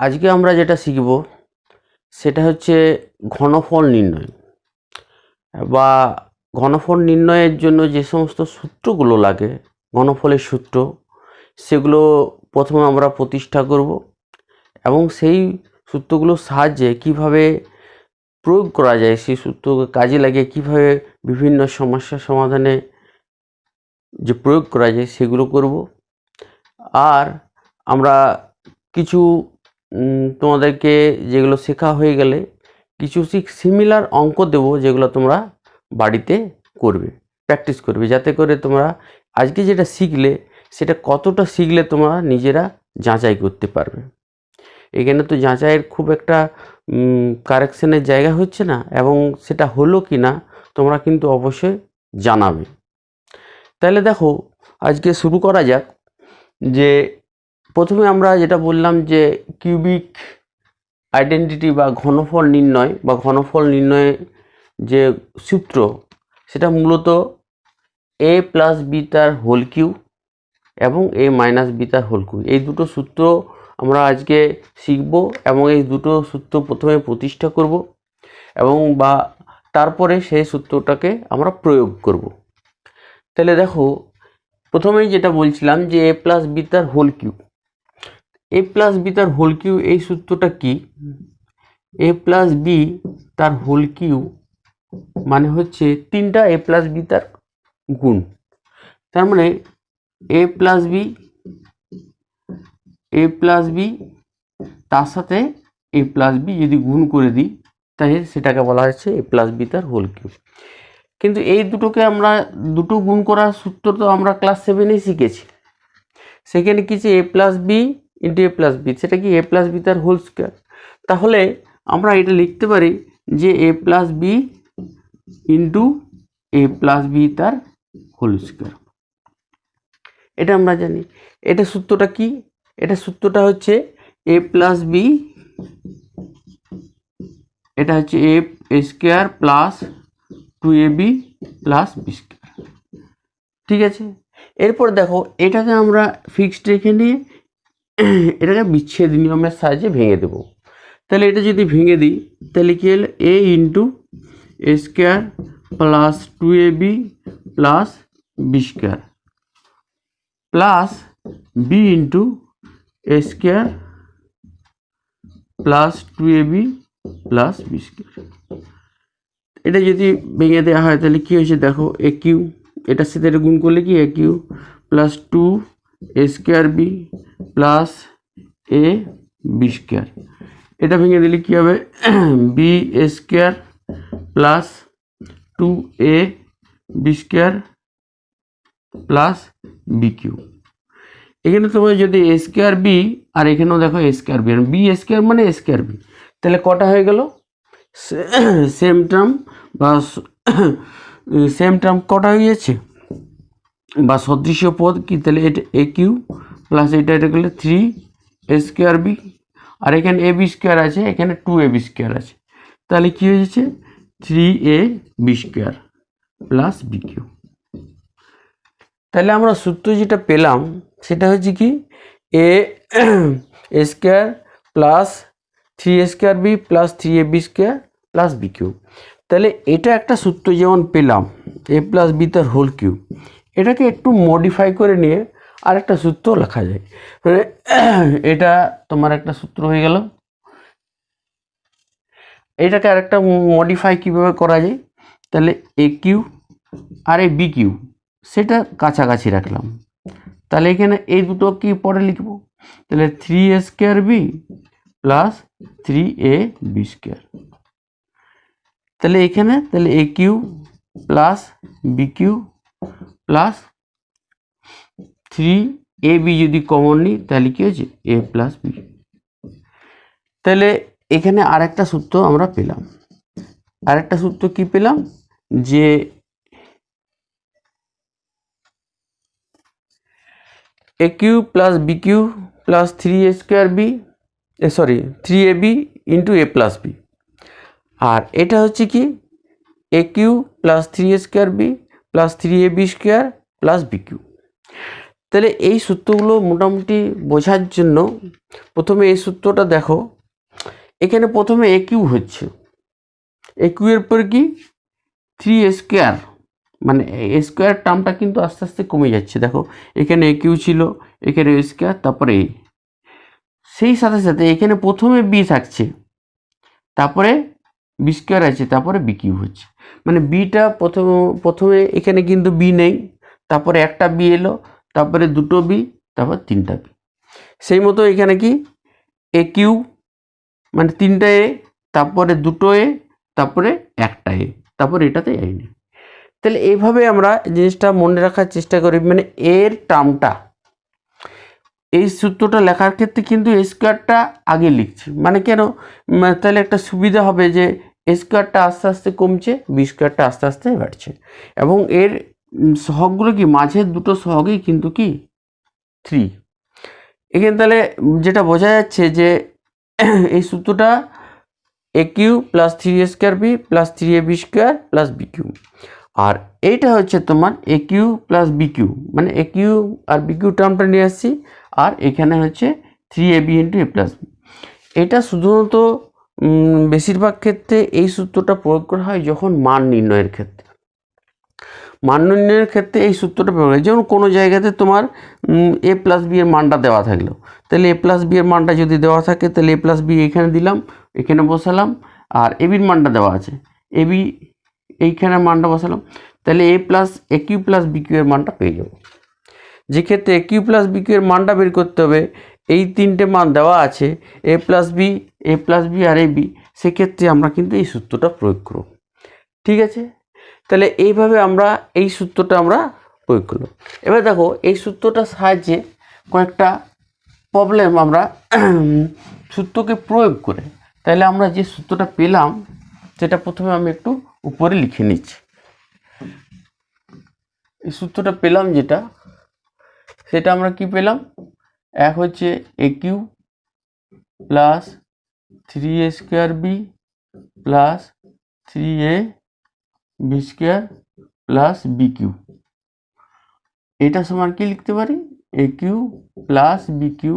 আজকে আমরা যেটা শিখব সেটা হচ্ছে ঘনফল নির্ণয় বা ঘনফল নির্ণয়ের জন্য যে সমস্ত সূত্রগুলো লাগে, ঘনফলের সূত্র, সেগুলো প্রথমে আমরা প্রতিষ্ঠা করব এবং সেই সূত্রগুলোর সাহায্যে কিভাবে প্রয়োগ করা যায়, সেই সূত্রকে কাজে লাগিয়ে কিভাবে বিভিন্ন সমস্যা সমাধানে যে প্রয়োগ করা যায় সেগুলো করব। আর আমরা কিছু তোমাদেরকে যেগুলো শেখা হয়ে গেলে কিছু সিমিলার অঙ্ক দেব, যেগুলো তোমরা বাড়িতে করবে, প্র্যাকটিস করবে, যাতে করে তোমরা আজকে যেটা শিখলে সেটা কতটা শিখলে তোমরা নিজেরা যাচাই করতে পারবে। এখানে তো যাচাইয়ের খুব একটা কারেকশনের জায়গা হচ্ছে না, এবং সেটা হলো কি না তোমরা কিন্তু অবশ্যই জানাবে। তাহলে দেখো, আজকে শুরু করা যাক। যে প্রথমে আমরা যেটা বললাম যে কিউবিক আইডেন্টিটি বা ঘনফল নির্ণয়ে যে সূত্র, সেটা মূলত a প্লাস বি তার হোল কিউ এবং a মাইনাস বি তার হোল কিউ, এই দুটো সূত্র আমরা আজকে শিখব এবং এই দুটো সূত্র প্রথমে প্রতিষ্ঠা করব এবং তারপরে সেই সূত্রটাকে আমরা প্রয়োগ করব। তাহলে দেখো, প্রথমেই যেটা বলছিলাম যে a প্লাস বি তার whole cube, a plus B তার হোল কিউ, এই সূত্রটা কি? a প্লাস বি তার হোল কিউ মানে হচ্ছে তিনটা a প্লাস বি তার গুণ। তার মানে a প্লাস বি তার সাথে a প্লাস বি যদি গুণ করে দিই, তাহলে সেটাকে বলা হচ্ছে a প্লাস বি তার হোল কিউ। কিন্তু এই দুটোকে আমরা দুটো গুণ করার সূত্র তো আমরা ক্লাস 7-এ শিখেছি। সেখানে কি যে a plus B into a plus B, সেটা কি a প্লাস বি তার হোল স্কোয়ার। তাহলে আমরা এটা লিখতে পারি যে a plus B into a plus B তার হোল স্কোয়ার। এটা আমরা জানি। এটা সূত্রটা কি? এটা সূত্রটা হচ্ছে a প্লাস বি, এটা হচ্ছে a square plus 2ab plus B square. ঠিক আছে, এরপর দেখো, এটাকে আমরা ফিক্সড রেখে নিয়ে এটাকে বিচ্ছেদ নিয়মের সাহায্যে ভেঙে দেব। তাহলে এটা যদি ভেঙে দিই, তাহলে কি হলো a into a square plus 2ab plus B square plus B into a square plus 2ab plus B square. এটা যদি ভেঙে দেওয়া হয় তাহলে কি হয়েছে দেখো, এ কিউ, এটার সাথে এটা গুণ করলে কি এ cube plus 2 a square B plus A B square. এটা ভেঙে দিলে কি হবে, B square plus 2a B square plus B cube. এখানে তোমার যদি এ স্কোয়ার বি, আর এখানেও দেখো এ স্কোয়ার বি, আর বি স্কোয়ার মানে এ স্কোয়ার বি, তাহলে কটা হয়ে গেল সেম টার্ম বা সেম টার্ম কটা হয়ে যাচ্ছে বা সদৃশ্য পদ কি? তাহলে এটা এ কিউ প্লাস এটা গেলে 3 এ স্কোয়ার বি, আর এখানে এ বি স্কোয়ার আছে, এখানে 2ab স্কোয়ার আছে, তাহলে কি হয়ে যাচ্ছে 3ab square plus B cube. তাহলে আমরা সূত্র যেটা পেলাম সেটা হচ্ছে কি A square plus 3a square B plus 3ab square plus B cube. তাহলে এটা একটা সূত্র যেমন পেলাম a প্লাস বি তার হোল কিউ, এটাকে একটু মডিফাই করে নিয়ে আরেকটা সূত্র লেখা যায়। এটা তোমার একটা সূত্র হয়ে গেল। এটাকে আরেকটা মডিফাই কিভাবে করা যায়, তাহলে এ কিউ আর এ বি কিউ সেটা কাছাকাছি রাখলাম। তাহলে এখানে এই দুটো কি পরে লিখব, তাহলে 3a square B plus 3ab square. তাহলে এখানে তাহলে এ cube plus B cube plus 3ab যদি কমন নিই তাহলে কি হয়েছে এ প্লাস বি। তাহলে এখানে আরেকটা সূত্র আমরা পেলাম। আরেকটা সূত্র কি পেলাম, যে A cube plus B cube plus 3a square B, sorry 3ab into A plus B, আর এটা হচ্ছে কি এ cube plus 3a square B plus 3ab square plus B cube. তাহলে এই সূত্রগুলো মোটামুটি বোঝার জন্য প্রথমে এই সূত্রটা দেখো, এখানে প্রথমে এ কিউ হচ্ছে, এ কিউ এর পর কি 3a², মানে এ স্কোয়ার টার্মটা কিন্তু আস্তে আস্তে কমে যাচ্ছে। দেখো এখানে এ কিউ ছিল, এখানে এ স্কোয়ার, তারপরে এ, সেই সাথে সাথে এখানে প্রথমে বি থাকছে, তারপরে বি স্কোয়ার আছে, তারপরে বি কিউ হচ্ছে। মানে বিটা প্রথমে এখানে কিন্তু বি নেই, তারপরে একটা বি এলো, তারপরে দুটো বি, তারপর তিনটা বি। সেই মতো এখানে কি এ কিউ মানে তিনটা এ, তারপরে দুটো এ, তারপরে একটা এ, তারপরে এটাতে এ নেই। তাহলে এইভাবে আমরা জিনিসটা মনে রাখার চেষ্টা করি, মানে এর টার্মটা, এই সূত্রটা লেখার ক্ষেত্রে কিন্তু এ স্কোয়ারটা আগে লিখছি, মানে কেন, তাহলে একটা সুবিধা হবে যে এ স্কোয়ারটা আস্তে আস্তে কমছে, বি স্কোয়ারটা আস্তে আস্তে বাড়ছে, এবং এর সহগগুলো কি মাঝের দুটো সহগই কিন্তু কি 3। এখানে তাহলে যেটা বোঝা যাচ্ছে যে এই সূত্রটা A cube plus 3a² B plus 3ab² plus B cube, আর এইটা হচ্ছে তোমার A cube plus B cube, মানে এ কিউ আর বি কিউ টার্মটা নিয়ে আসছি, আর এখানে হচ্ছে 3ab into A plus B. এটা শুধুমাত্র বেশিরভাগ ক্ষেত্রে এই সূত্রটা প্রয়োগ করা হয় যখন মান নির্ণয়ের ক্ষেত্রে। মান নির্ণয়ের ক্ষেত্রে এই সূত্রটা প্রয়োগ হয়, যেমন কোনো জায়গাতে তোমার এ প্লাস বি এর মানটা দেওয়া থাকলো, তাহলে এ প্লাস বি এর মানটা যদি দেওয়া থাকে তাহলে এ প্লাস বি এখানে দিলাম, এখানে বসালাম, আর এবির মানটা দেওয়া আছে, এবি এইখানে মানটা বসালাম, তাহলে এ কিউ প্লাস বি কিউ এর মানটা পেয়ে যাবো। যে ক্ষেত্রে এ কিউ প্লাস বি কিউ এর মানটা বের করতে হবে, এই তিনটে মান দেওয়া আছে, এ প্লাস বি আর এ বি, সেক্ষেত্রে আমরা কিন্তু এই সূত্রটা প্রয়োগ করব। ঠিক আছে, তাহলে এইভাবে আমরা এই সূত্রটা আমরা প্রয়োগ করলাম। এবার দেখো এই সূত্রটার সাহায্যে কয়েকটা প্রবলেম আমরা সূত্রকে প্রয়োগ করে, তাহলে আমরা যে সূত্রটা পেলাম সেটা প্রথমে আমি একটু উপরে লিখে নিচ্ছি। এই সূত্রটা পেলাম যেটা, সেটা আমরা কি পেলাম, এক হচ্ছে A cube plus 3a² B plus 3ab² plus B cube, এটা সমান কি লিখতে পারি, A cube plus B cube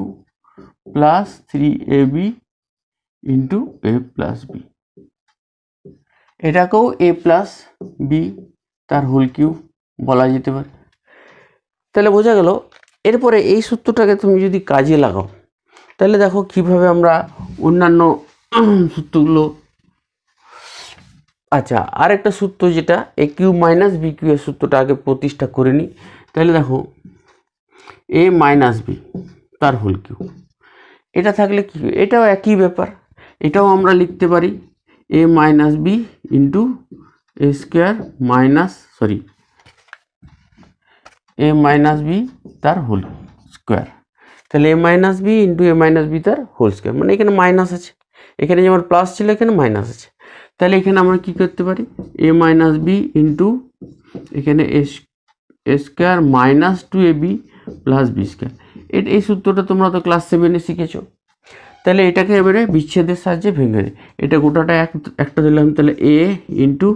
plus 3ab into A plus B, এটাকেও এ প্লাস বি তার হোল কিউব বলা যেতে পারে। তাহলে বোঝা গেল। এরপরে এই সূত্রটাকে তুমি যদি কাজে লাগাও, তাহলে দেখো কিভাবে আমরা অন্যান্য সূত্রগুলো, আচ্ছা আরেকটা সূত্র যেটা এ কিউ মাইনাস বি কিউ এর সূত্রটা আগে প্রতিষ্ঠা করে নিই। তাহলে দেখো এ মাইনাস বি তার হোল কিউব, এটা থাকলে কি, এটাও একই ব্যাপার, এটাও আমরা লিখতে পারি এ minus B into A square minus A minus B তার হোল স্কোয়ার। তাহলে এ মাইনাস বি ইন্টু এ মাইনাস বি তার হোল স্কোয়ার, মানে এখানে মাইনাস আছে, এখানে যেমন প্লাস ছিল এখানে মাইনাস আছে। তাহলে এখানে আমরা কি করতে পারি, এ মাইনাস বি ইন্টু এখানে A square minus 2ab plus B square. এই সূত্রটা তোমরা তো ক্লাস 7-এ শিখেছো। তাহলে এটাকে এবারে বিচ্ছেদের সাহায্যে ভেঙে দিই, এটা গোটাটা একটা দিলাম, তাহলে A into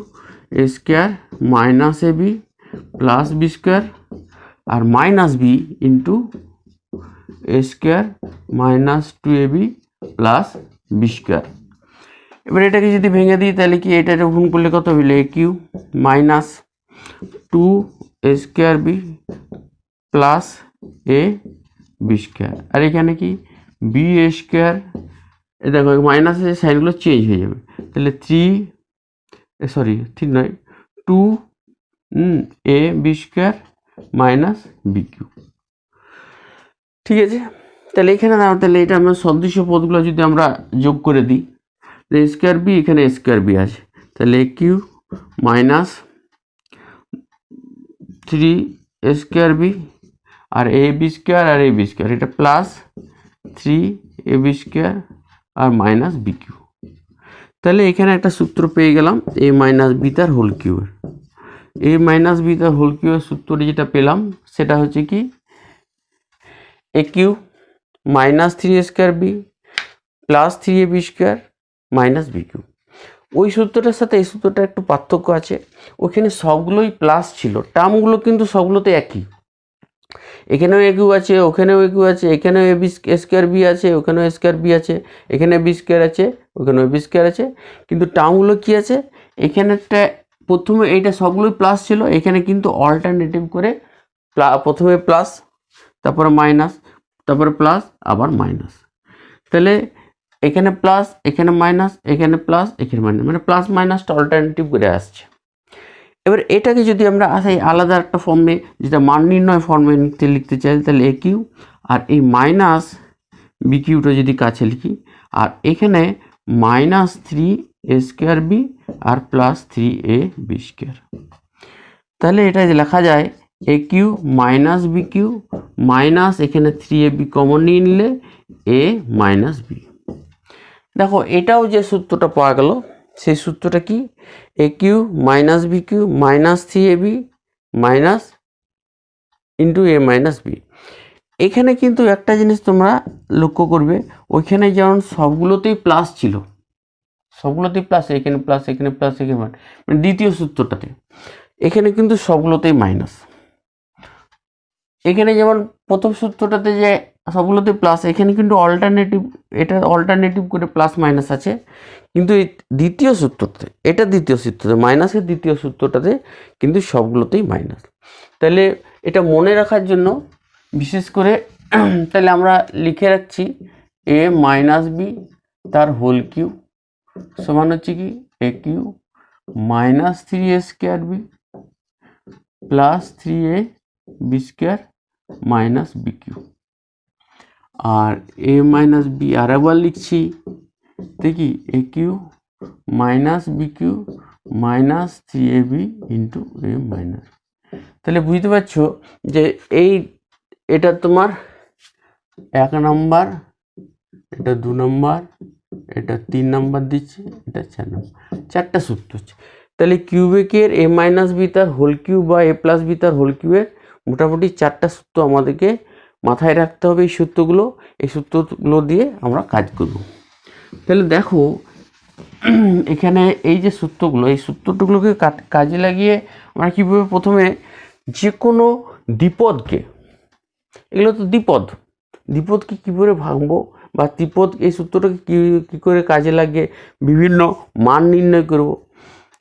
A square minus A B plus B square, আর minus B into A square minus 2ab plus B square. এবার এটাকে যদি ভেঙে দিই তাহলে কি, এটা গুণ করলে কত হইলে এ cube minus 2 A square B plus A B square, আর এখানে কি বি এ স্কোয়ার, এ দেখো মাইনাসের সাইনগুলো চেঞ্জ হয়ে যাবে, তাহলে 2 A B square minus B cube. ঠিক আছে, তাহলে এখানে দাও, তাহলে এটা আমরা সদৃশ্য পদগুলো যদি আমরা যোগ করে দিই, এ স্কোয়ার বি, এখানে এ স্কোয়ার বি আছে, তাহলে এ cube minus 3 A square B আর এ বি স্কোয়ার আর এ বি স্কোয়ার, এটা প্লাস 3 এ বি স্কোয়ার আর মাইনাস বি কিউ। তাহলে এখানে একটা সূত্র পেয়ে গেলাম এ মাইনাস বি তার হোল কিউবের। এ মাইনাস বি তার হোল কিউবের সূত্রটি যেটা পেলাম সেটা হচ্ছে কি, এ cube minus 3a² B plus 3ab² minus B cube. ওই সূত্রটার সাথে এই সূত্রটা একটু পার্থক্য আছে, ওখানে সবগুলোই প্লাস ছিল, টার্মগুলো কিন্তু সবগুলোতে একই, এখানেও এ কিউ আছে, ওখানেও এ কিউ আছে, এখানেও এ বি স্কোয়ার বি আছে, ওখানেও স্কোয়ার বি আছে, এখানে বি স্কোয়ার আছে, ওখানেও বি স্কোয়ার আছে। কিন্তু টার্মগুলো কী আছে, এখানেরটা প্রথমে এইটা সবগুলোই প্লাস ছিল, এখানে কিন্তু অল্টারনেটিভ করে প্রথমে প্লাস, তারপরে মাইনাস, তারপরে প্লাস, আবার মাইনাস। তাহলে এখানে প্লাস, এখানে মাইনাস, এখানে প্লাস, এখানে মাইনাস, মানে প্লাস মাইনাসটা অল্টারনেটিভ করে আসছে। এবার এটাকে যদি আমরা আসি আলাদা একটা ফর্মে, যেটা মান নির্ণয় ফর্মে লিখতে চাই, তাহলে এ কিউ আর এই মাইনাস বি কিউটা যদি কাছে লিখি, আর এখানে মাইনাস 3a স্কোয়ার বি আর প্লাস 3a বি স্কোয়ার। তাহলে এটা লেখা যায় A cube minus B cube minus এখানে 3ab কমন নিয়ে নিলে এ মাইনাস বি। দেখো এটাও যে সূত্রটা পাওয়া গেল, সেই সূত্রটা কি, এ cube minus B cube minus 3ab minus into এ মাইনাস বি। এখানে কিন্তু একটা জিনিস তোমরা লক্ষ্য করবে, ওইখানে যেমন সবগুলোতেই প্লাস ছিল, সবগুলোতেই প্লাস, এখানে প্লাস, এখানে প্লাস, এখানে মানে দ্বিতীয় সূত্রটাতে, এখানে কিন্তু সবগুলোতেই মাইনাস। এখানে যেমন প্রথম সূত্রটাতে যে সবগুলোতে প্লাস, এখানে কিন্তু অল্টারনেটিভ, এটা অল্টারনেটিভ করে প্লাস মাইনাস আছে, কিন্তু এই দ্বিতীয় সূত্রতে, এটা দ্বিতীয় সূত্রতে মাইনাসের দ্বিতীয় সূত্রটাতে কিন্তু সবগুলোতেই মাইনাস। তাহলে এটা মনে রাখার জন্য বিশেষ করে তাহলে আমরা লিখে রাখছি এ মাইনাস বি তার হোল কিউ সমান হচ্ছে কি এ cube minus 3a square B plus 3a B square minus B cube. আর এ মাইনাস বি আর একবার লিখছি, দেখি A cube minus B cube minus 3ab into A minus. তাহলে বুঝতে পারছো যে এটা তোমার 1 নম্বর, এটা 2 নম্বর, এটা 3 নম্বর দিচ্ছে, এটা 4 নম্বর, 4টা সূত্র হচ্ছে। তাহলে কিউবিকের এ মাইনাস বি তার হোল কিউ বা এ প্লাস বি তার হোল কিউয়ের মোটামুটি 4টা সূত্র আমাদেরকে মাথায় রাখতে হবে। এই সূত্রগুলো, এই সূত্রগুলো দিয়ে আমরা কাজ করব। তাহলে দেখো এখানে এই যে সূত্রগুলো, এই সূত্রগুলোকে কাজে লাগিয়ে আমরা কীভাবে প্রথমে যে কোনো দ্বিপদকে, এগুলো তো দ্বিপদকে কী করে ভাঙবো বা ত্রিপদ, এই সূত্রটাকে কী করে কাজে লাগিয়ে বিভিন্ন মান নির্ণয় করব,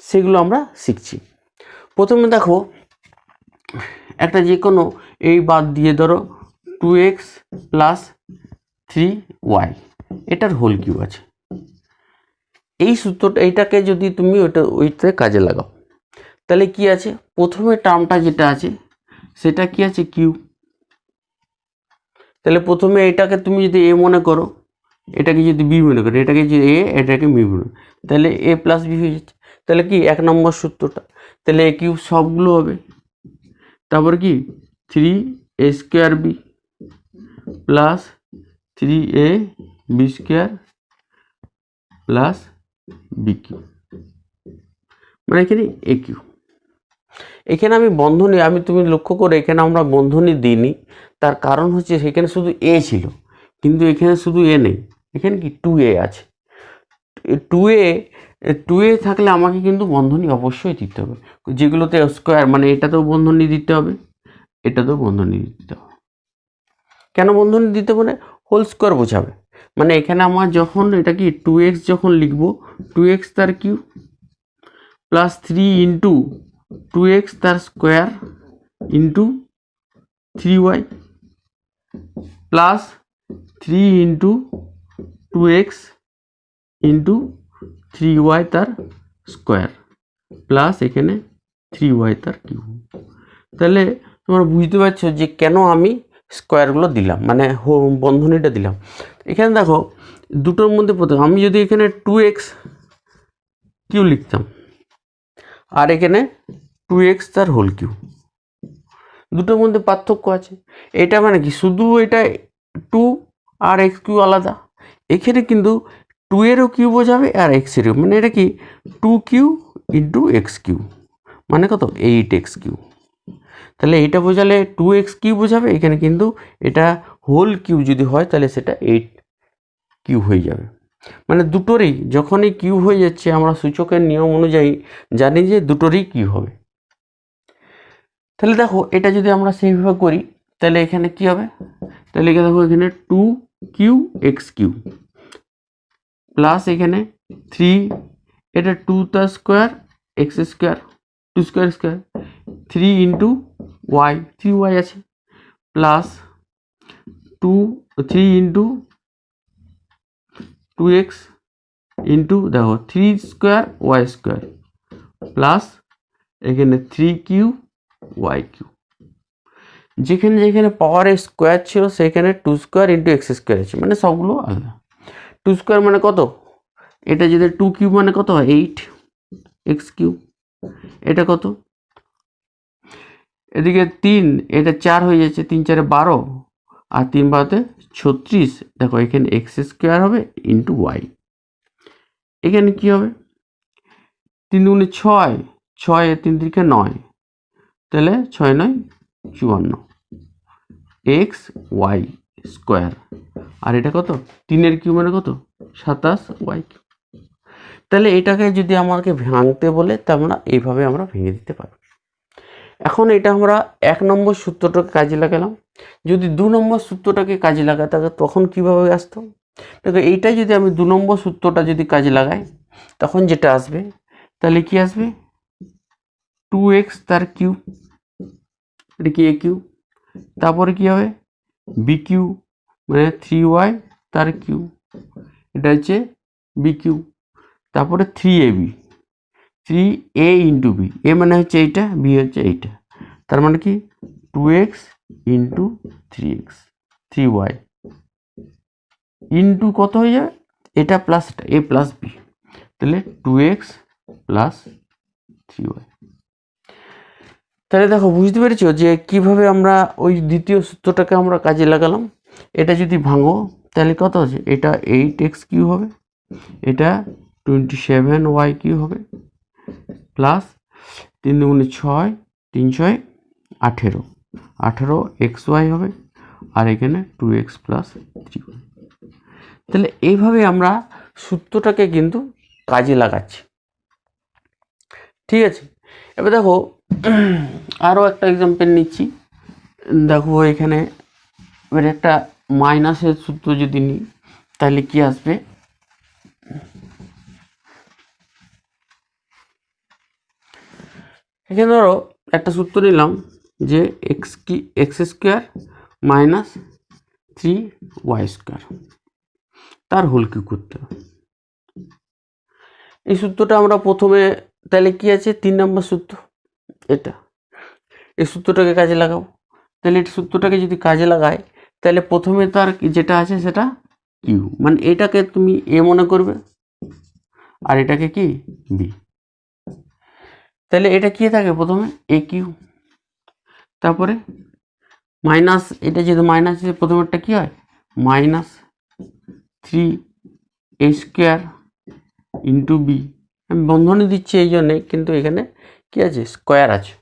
সেগুলো আমরা শিখছি। প্রথমে দেখো একটা যে কোনো এই বাদ দিয়ে ধরো 2x প্লাস 3y এটার হোল কিউ আছে। এই সূত্রটা, এইটাকে যদি তুমি ওইটাতে কাজে লাগাও, তাহলে কি আছে, প্রথমে টার্মটা যেটা আছে সেটা কি আছে কিউ। তাহলে প্রথমে এটাকে তুমি যদি এ মনে করো, এটাকে যদি বি মনে করো, এটাকে যদি এ, এটাকে বি মনে করো, তাহলে এ প্লাস বি হয়ে যাচ্ছে। তাহলে কি 1 নম্বর সূত্রটা, তাহলে এ কিউ সবগুলো হবে, তারপর কি 3a square B plus 3a B square plus B cube, মানে এখানে এ কিউ। এখানে আমি বন্ধনী, তুমি লক্ষ্য করে এখানে আমরা বন্ধনী দিইনি, তার কারণ হচ্ছে সেখানে শুধু এ ছিল, কিন্তু এখানে শুধু এ নেই, এখানে কি 2a আছে। 2a থাকলে আমাকে কিন্তু বন্ধনী অবশ্যই দিতে হবে, যেগুলোতে স্কোয়ার, মানে এটাতেও বন্ধনী দিতে হবে, এটাতেও বন্ধনী দিতে হবে। কেন বন্ধনী দিতে হবে, হোল স্কোয়ার বোঝাবে, মানে এখানে আমার যখন এটা কি 2x যখন লিখবো, 2x তার কিউ প্লাস 3 ইন্টু 2x তার square into 3y plus 3 into 2x into 3y তার স্কোয়ার প্লাস এখানে 3y তার কিউ। তাহলে তোমরা বুঝতে পারছো যে কেন আমি স্কোয়ারগুলো দিলাম, মানে বন্ধনীটা দিলাম। এখানে দেখো দুটোর মধ্যে প্রথম আমি যদি এখানে 2x কিউ লিখতাম আর এখানে 2x তার হোল কিউ, দুটোর মধ্যে পার্থক্য আছে। এটা মানে কি শুধু এটা 2 আর x কিউ আলাদা, এখানে কিন্তু 2 এরও কিউ বোঝাবে আর x এরও, মানে এটা কি 2 কিউ ইন্টু এক্স কিউ, মানে কত 8x কিউ। তাহলে এটা বোঝালে 2x কিউ বোঝাবে, এখানে কিন্তু এটা হোল কিউ যদি হয় তাহলে সেটা 8 কিউ হয়ে যাবে। মানে দুটোরই যখনই কিউ হয়ে যাচ্ছে আমরা সূচকের নিয়ম অনুযায়ী জানি যে দুটোরই কিউ হবে। তাহলে দেখো এটা যদি আমরা সেইভাবে করি, তাহলে এখানে কি হবে, তাহলে এখানে দেখো এখানে 2q(x³ প্লাস এখানে 3, এটা 2 তার square x², 2 square square 3 into y, 3y আছে, প্লাস 3 ইন্টু 2x ইন্টু দেখো 3 স্কোয়ার y² প্লাস এখানে 3q(y³), যেখানে যেখানে পাওয়ারের স্কোয়ার ছিল সেখানে 2 স্কোয়ার ইন্টু x² আছে, মানে সবগুলো আলাদা। 2 স্কোয়ার মানে কত, এটা যদি 2 কিউব মানে কত হয় 8x³, এটা কত, এদিকে 3, এটা 4 হয়ে যাচ্ছে, 3 4 12 আর 3 12 36, দেখো এখানে x² হবে ইন্টু y, এখানে কি হবে 3 দুগুণে 6, 6 এ 3 3 9, তাহলে 6 9 54 xy², আর এটা কত 3 কিউব মানে কত 27y³। তাহলে এটাকে যদি আমাকে ভাঙতে বলে তা আমরা এইভাবে আমরা ভেঙে দিতে পারি। এখন এটা আমরা 1 নম্বর সূত্রটাকে কাজে লাগালাম, যদি 2 নম্বর সূত্রটাকে কাজে লাগাতে তখন কিভাবে আসতো, দেখো এইটা যদি আমি 2 নম্বর সূত্রটা যদি কাজে লাগাই তখন যেটা আসবে, তাহলে কি আসবে 2x তার কিউব, এটা কি a কিউব, তারপরে কি হবে b কিউব মানে 3y তার কিউব, এটা হচ্ছে b কিউব, তারপরে 3ab, 3a into b, a মানে হচ্ছে এইটা, b হচ্ছে এইটা, তার মানে কি 2x into 3x 3y into কত হয়ে যাবে, এটা প্লাস a প্লাস b, তাহলে 2x প্লাস 3y। তাহলে দেখো বুঝতে পেরেছো যে কিভাবে আমরা ওই দ্বিতীয় সূত্রটাকে আমরা কাজে লাগালাম। এটা যদি ভাঙো তাহলে কত আছে, এটা 8x³ হবে, এটা 27y³ হবে, প্লাস 3 দুগুণে 6, 3 6 18, 18xy হবে, আর এখানে 2x প্লাস 3y। তাহলে এইভাবে আমরা সূত্রটাকে কিন্তু কাজে লাগাচ্ছি, ঠিক আছে। এবার দেখো আরও একটা এক্সাম্পল নিচ্ছি, দেখো এখানে এবার একটা মাইনাসের সূত্র যদি নিই তাহলে কি আসবে, এখানে ধরো একটা সূত্র নিলাম যে x² মাইনাস 3y² তার হোল কিউব করতে হবে। এই সূত্রটা আমরা প্রথমে তাহলে কি আছে 3 নম্বর সূত্র, এটা এই সূত্রটাকে কাজে লাগাবো। তাহলে এই সূত্রটাকে যদি কাজে লাগাই তাহলে প্রথমে তার যেটা আছে সেটা কিউ, মানে এটাকে তুমি এ মনে করবে আর এটাকে কি বি, তাহলে এটা কি থাকে প্রথমে এ কিউ, তারপরে মাইনাস, এটা যেহেতু মাইনাস প্রথমেরটা কি হয় মাইনাস 3a² ইন্টু বি, আমি বন্ধনী দিচ্ছি এই জন্যে, কিন্তু এখানে কি আছে স্কোয়ার আছে,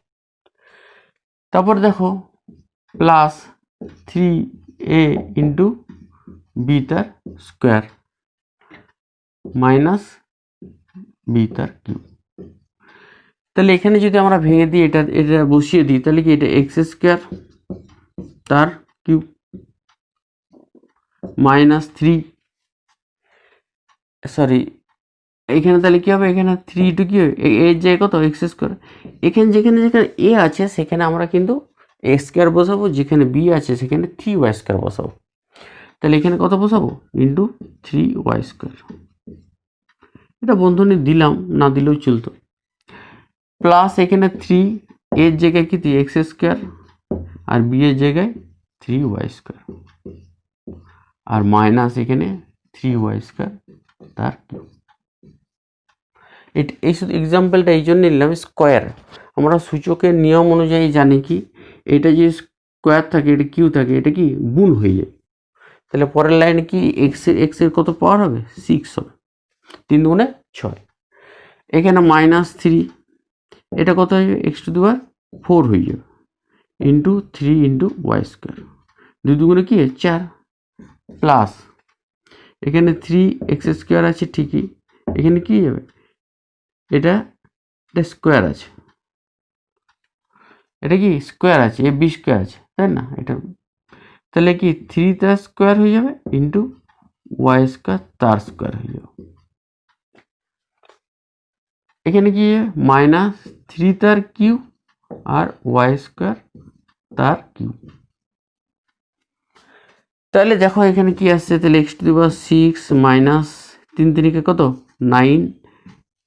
তারপর দেখো প্লাস 3a ইন্টু বি তার স্কোয়ার মাইনাস বি তার কিউব। তাহলে এখানে যদি আমরা ভেঙে দিই, এটা বসিয়ে দিই, তাহলে কি এটা x² তার কিউব মাইনাস 3, সরি এখানে তাহলে কি হবে, এখানে 3 টু কি হবে এর জায়গায় কত x², এখানে যেখানে যেখানে a আছে সেখানে আমরা কিন্তু x² বসাবো, যেখানে b আছে সেখানে 3y² বসাবো, তাহলে এখানে কত বসাবো ইন্টু 3y², এটা বন্ধনী দিলাম, না দিলেও চলতো, প্লাস এখানে 3 এর জায়গায় কি x² আর b এর জায়গায় 3y² আর মাইনাস এখানে 3y² তার কিউব। এই শুধু এক্সাম্পলটা এই জন্য নিলাম, স্কোয়ার আমরা সূচকের নিয়ম অনুযায়ী জানি কি এটা যে স্কোয়ার থাকে এটা কিউ থাকে, এটা কি গুণ হয়ে যায়, তাহলে পরের লাইনে কি এক্স এর কত পাওয়ার হবে 6 হবে, 3 দুগুণে 6, এখানে মাইনাস 3, এটা কত হয়ে যাবে x⁴ হয়ে যাবে ইন্টু 3 ইন্টু y², 2 দুগুণে কি 4, প্লাস এখানে 3x² আছে ঠিকই, এখানে কি যাবে এটা স্কোয়ার আছে, এটা কি স্কোয়ার আছে b² আছে, তাই না? এটা তাহলে কি 3 তার স্কোয়ার হয়ে যাবে ইন্টু ওয়াই স্কোয়ার তার স্কোয়ার হয়ে যাবে। এখানে কি -3 তার কিউ আর ওয়াই স্কোয়ার তার কিউ। তাহলে দেখো এখানে কি আসছে, তাহলে x to the power 6 minus 3 3 কত 9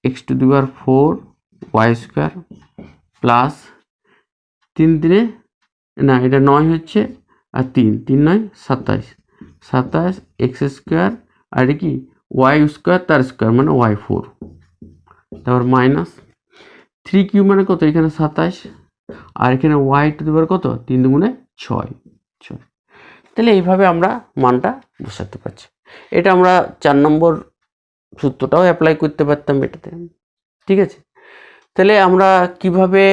x to the power 4 Y square plus 3 3 না এটা 9 হচ্ছে আর 3 3 9 27 27 এক্স স্কোয়ার আর কি ওয়াই স্কোয়ার তার স্কোয়ার মানে ওয়াই 4, তারপর মাইনাস 3 কিউ মানে কত এখানে 27 আর এখানে ওয়াই টু দি পাওয়ার কত 3 দুগুণে 6 6। তাহলে এইভাবে আমরা মানটা বসাতে পারছি। এটা আমরা 4 নম্বর সূত্রটাও অ্যাপ্লাই করতে পারতাম এটাতে, ঠিক আছে। তাহলে আমরা কিভাবে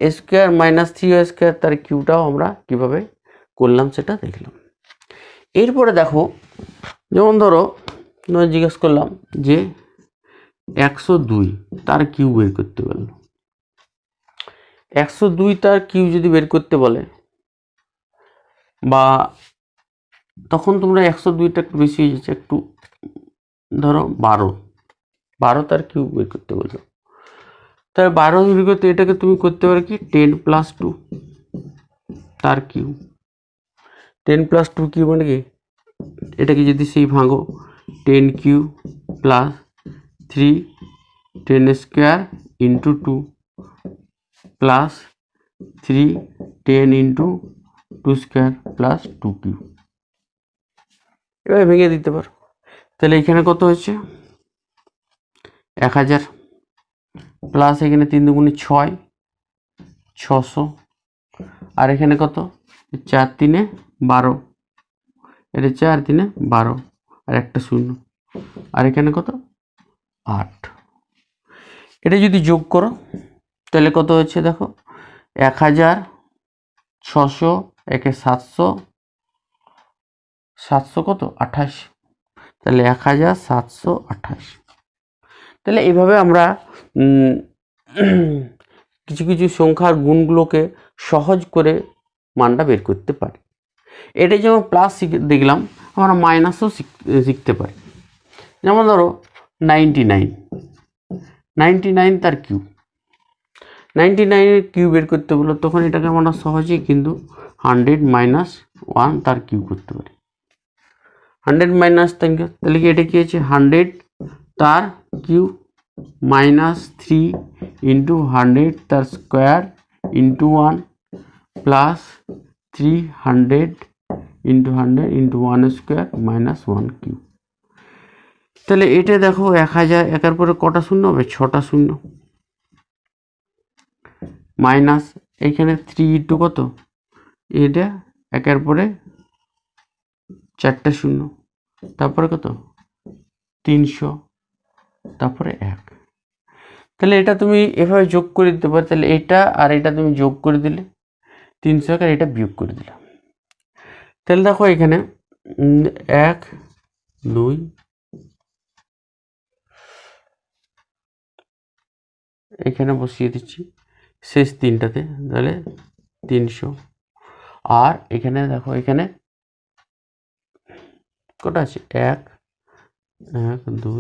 এ স্কোয়ার মাইনাস 3 স্কোয়ার তার কিউটাও আমরা কিভাবে করলাম সেটা দেখলাম। এরপরে দেখো যেমন ধরো জিজ্ঞেস করলাম যে 102 তার কিউ বের করতে বলল। 102 তার কিউ যদি বের করতে বলে বা তখন তোমরা 102টা একটু বেশি হয়ে যাচ্ছে, একটু ধরো 12 তার কিউ বের করতে বললো। তার 12 বের করতে এটাকে তুমি করতে পারো কি 10 প্লাস 2 তার কিউ। 10 প্লাস 2 কিউ মানে কি এটাকে যদি সেই ভাঙো 10 cube plus 3 10 square into 2 plus 3 10 into 2 square plus 2 cube, এভাবে ভেঙে দিতে পারো। তাহলে এখানে কত হচ্ছে 1000 প্লাস এখানে 3 দুগুণে 6 600 আর এখানে কত 4 3 12 এটা 4 3 12 আর একটা 0 আর এখানে কত 8। এটা যদি যোগ করো তাহলে কত হচ্ছে দেখো 1600 একে 700 700 কত 28, তাহলে 1728। তাহলে এইভাবে আমরা কিছু কিছু সংখ্যার গুণগুলোকে সহজ করে মানটা বের করতে পারি। এটা যেমন প্লাস দেখলাম আমরা মাইনাসও শিখতে পারি। যেমন ধরো 99 তার কিউ, 99 কিউ বের করতে বলো তখন এটাকে আমরা সহজেই কিন্তু 100 মাইনাস 1 তার কিউ করতে পারি। 100 মাইনাস তাহলে কি এটা কি আছে 100 তার কিউ মাইনাস 3 ইন্টু 100 তার square into 1 plus 300 into 100 into 1 square minus 1 cube. তাহলে এটা দেখো 1000 একের পরে কটা শূন্য হবে 6টা শূন্য মাইনাস এখানে 3 ইন্টু কত এটা একের পরে 4টা শূন্য তারপরে কত 300 তারপরে 1। তাহলে এটা তুমি এভাবে যোগ করে দিতে পারো। তাহলে এটা আর এটা তুমি যোগ করে দিলে 300 আর এটা বিয়োগ করে দিলাম। তাহলে দেখো এখানে 1 2 এখানে বসিয়ে দিচ্ছি শেষ তিনটাতে, তাহলে 300 আর এখানে দেখো এখানে কটা আছে 1 1 2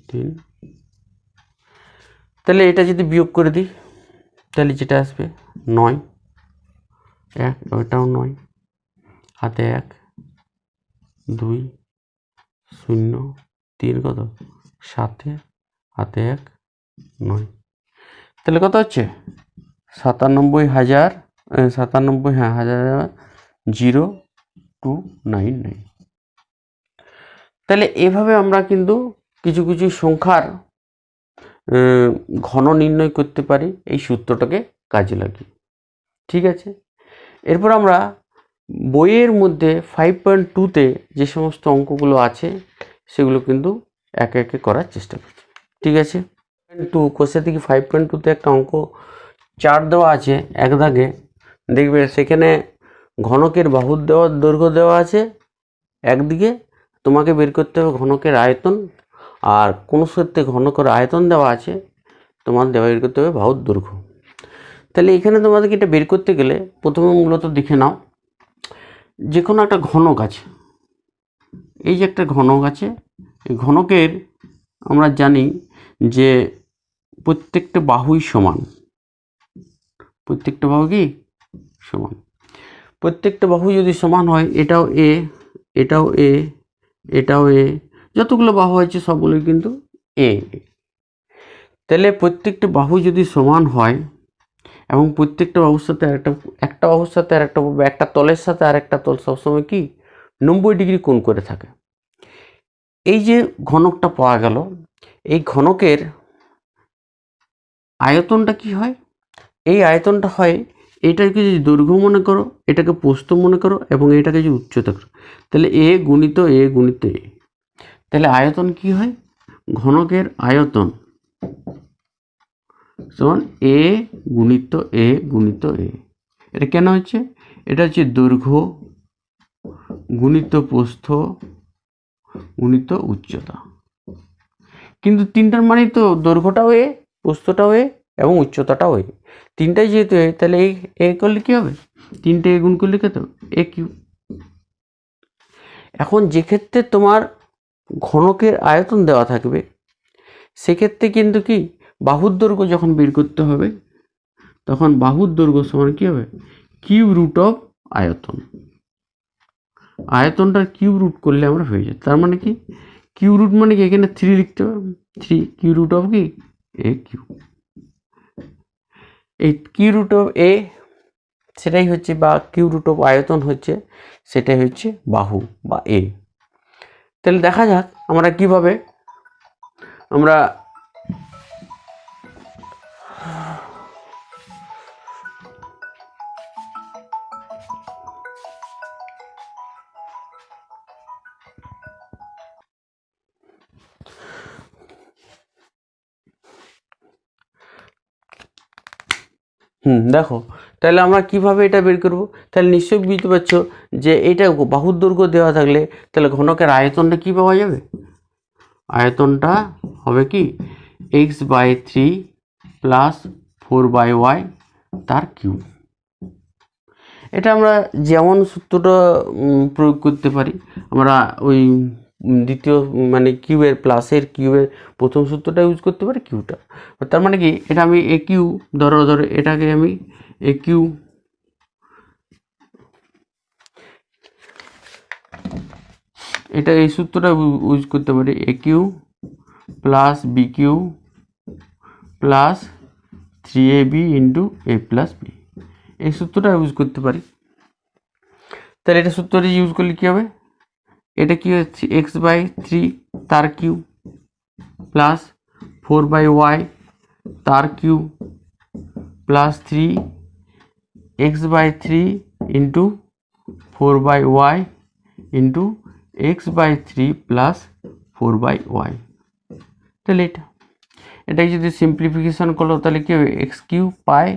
3। তাহলে এটা যদি বিয়োগ করে দিই তাহলে যেটা আসবে 9 1 ওইটাও 9 হাতে 1 2 0 3 কত 7 হাতে 1 9। তাহলে কত হচ্ছে 97,000 97 হ্যাঁ 0299। তাহলে এভাবে আমরা কিন্তু কিছু কিছু সংখ্যার ঘন নির্ণয় করতে পারি এই সূত্রটাকে কাজে লাগিয়ে, ঠিক আছে। এরপর আমরা বইয়ের মধ্যে 5.2তে যে সমস্ত অঙ্কগুলো আছে সেগুলো কিন্তু একে একে করার চেষ্টা করছি, ঠিক আছে। 2 কোষে থেকে 5.2তে একটা অঙ্ক চার্ট দেওয়া আছে এক দাগে, দেখবে সেখানে ঘনকের বাহুর দৈর্ঘ্য দেওয়া আছে একদিকে, তোমাকে বের করতে হবে ঘনকের আয়তন, আর কোনো ক্ষেত্রে ঘনকের আয়তন দেওয়া আছে তোমাদের বের করতে হবে বাহুর দৈর্ঘ্য। তাহলে এখানে তোমাদেরকে এটা বের করতে গেলে প্রথমে মূলত দেখে নাও যে কোনো একটা ঘনক আছে, এই যে একটা ঘনক আছে, এই ঘনকের আমরা জানি যে প্রত্যেকটা বাহুই সমান, প্রত্যেকটা বাহু কি সমান। প্রত্যেকটা বাহু যদি সমান হয়, এটাও এ, এটাও এ, এটাও এ, যতগুলো বাহু আছে সবগুলোই কিন্তু এ। তাহলে প্রত্যেকটা বাহু যদি সমান হয় এবং প্রত্যেকটা বাহুর সাথে একটা বাহুর সাথে আর একটা তলের সাথে আর একটা তল সবসময় কি 90 ডিগ্রি কোণ করে থাকে। এই যে ঘনকটা পাওয়া গেল, এই ঘনকের আয়তনটা কি হয়? এই আয়তনটা হয়, এটাকে যদি দৈর্ঘ্য মনে করো, এটাকে প্রস্থ মনে করো এবং এটাকে যদি উচ্চতা করো, তাহলে এ গুণিত এ গুণিত এ। তাহলে আয়তন কি হয়? ঘনকের আয়তন সমান এ গুণিত এ গুণিত এ। এটা কেন হচ্ছে? এটা হচ্ছে দৈর্ঘ্য গুণিত প্রস্থ গুণিত উচ্চতা। কিন্তু তিনটার মানেই তো দৈর্ঘ্যটাও এ, প্রস্থটাও এ এবং উচ্চতাটাও এ, তিনটাই যেহেতু এ, তাহলে এই এ করলে কি হবে? তিনটে এ গুণ করলে কত? এ কিউ। এখন যে ক্ষেত্রে তোমার ঘনকের আয়তন দেওয়া থাকবে, সেক্ষেত্রে কিন্তু কি বাহুর দৈর্ঘ্য যখন বের করতে হবে, তখন বাহুর দৈর্ঘ্য সমান কি হবে? কিউব রুট অফ আয়তন। আয়তনটার কিউব রুট করলে আমরা হয়ে যায়। তার মানে কি কিউ রুট মানে কি? এখানে 3 লিখতে হবে, 3 কিউ রুট অফ কি এ কিউ। এই কিউ রুট অফ এ সেটাই হচ্ছে, বা কিউ রুট অফ আয়তন হচ্ছে, সেটাই হচ্ছে বাহু বা এ। তাহলে দেখা যাক আমরা কিভাবে আমরা দেখো, তাহলে আমরা কিভাবে এটা বের করব? তাহলে নিশ্চয়ই বুঝতে পারছো যে এটা বাহুর দৈর্ঘ্য দেওয়া থাকলে তাহলে ঘনকের আয়তনটা কি পাওয়া যাবে? আয়তনটা হবে কি x/3 প্লাস 4/y তার কিউব। এটা আমরা যেমন সূত্রটা প্রয়োগ করতে পারি, আমরা ওই দ্বিতীয় মানে কিউবের প্লাসের কিউবের প্রথম সূত্রটা ইউজ করতে পারি, কিউটা। তার মানে কি এটা আমি এ কিউ ধরো এটাকে আমি এ কিউ, এটা এই সূত্রটা ইউজ করতে পারি, A cube plus B cube plus 3ab into A plus B, এই সূত্রটা ইউজ করতে পারি। তাহলে এটা সূত্রটা ইউজ করলে কী হবে? এটা কি হচ্ছে x/3 তার কিউ প্লাস 4/y তার cube plus 3 x/3 into 4/y into x/3 plus 4/y। তাহলে এটাকে যদি সিম্পলিফিকেশন করলো তাহলে কি হবে? এক্স কিউ পাই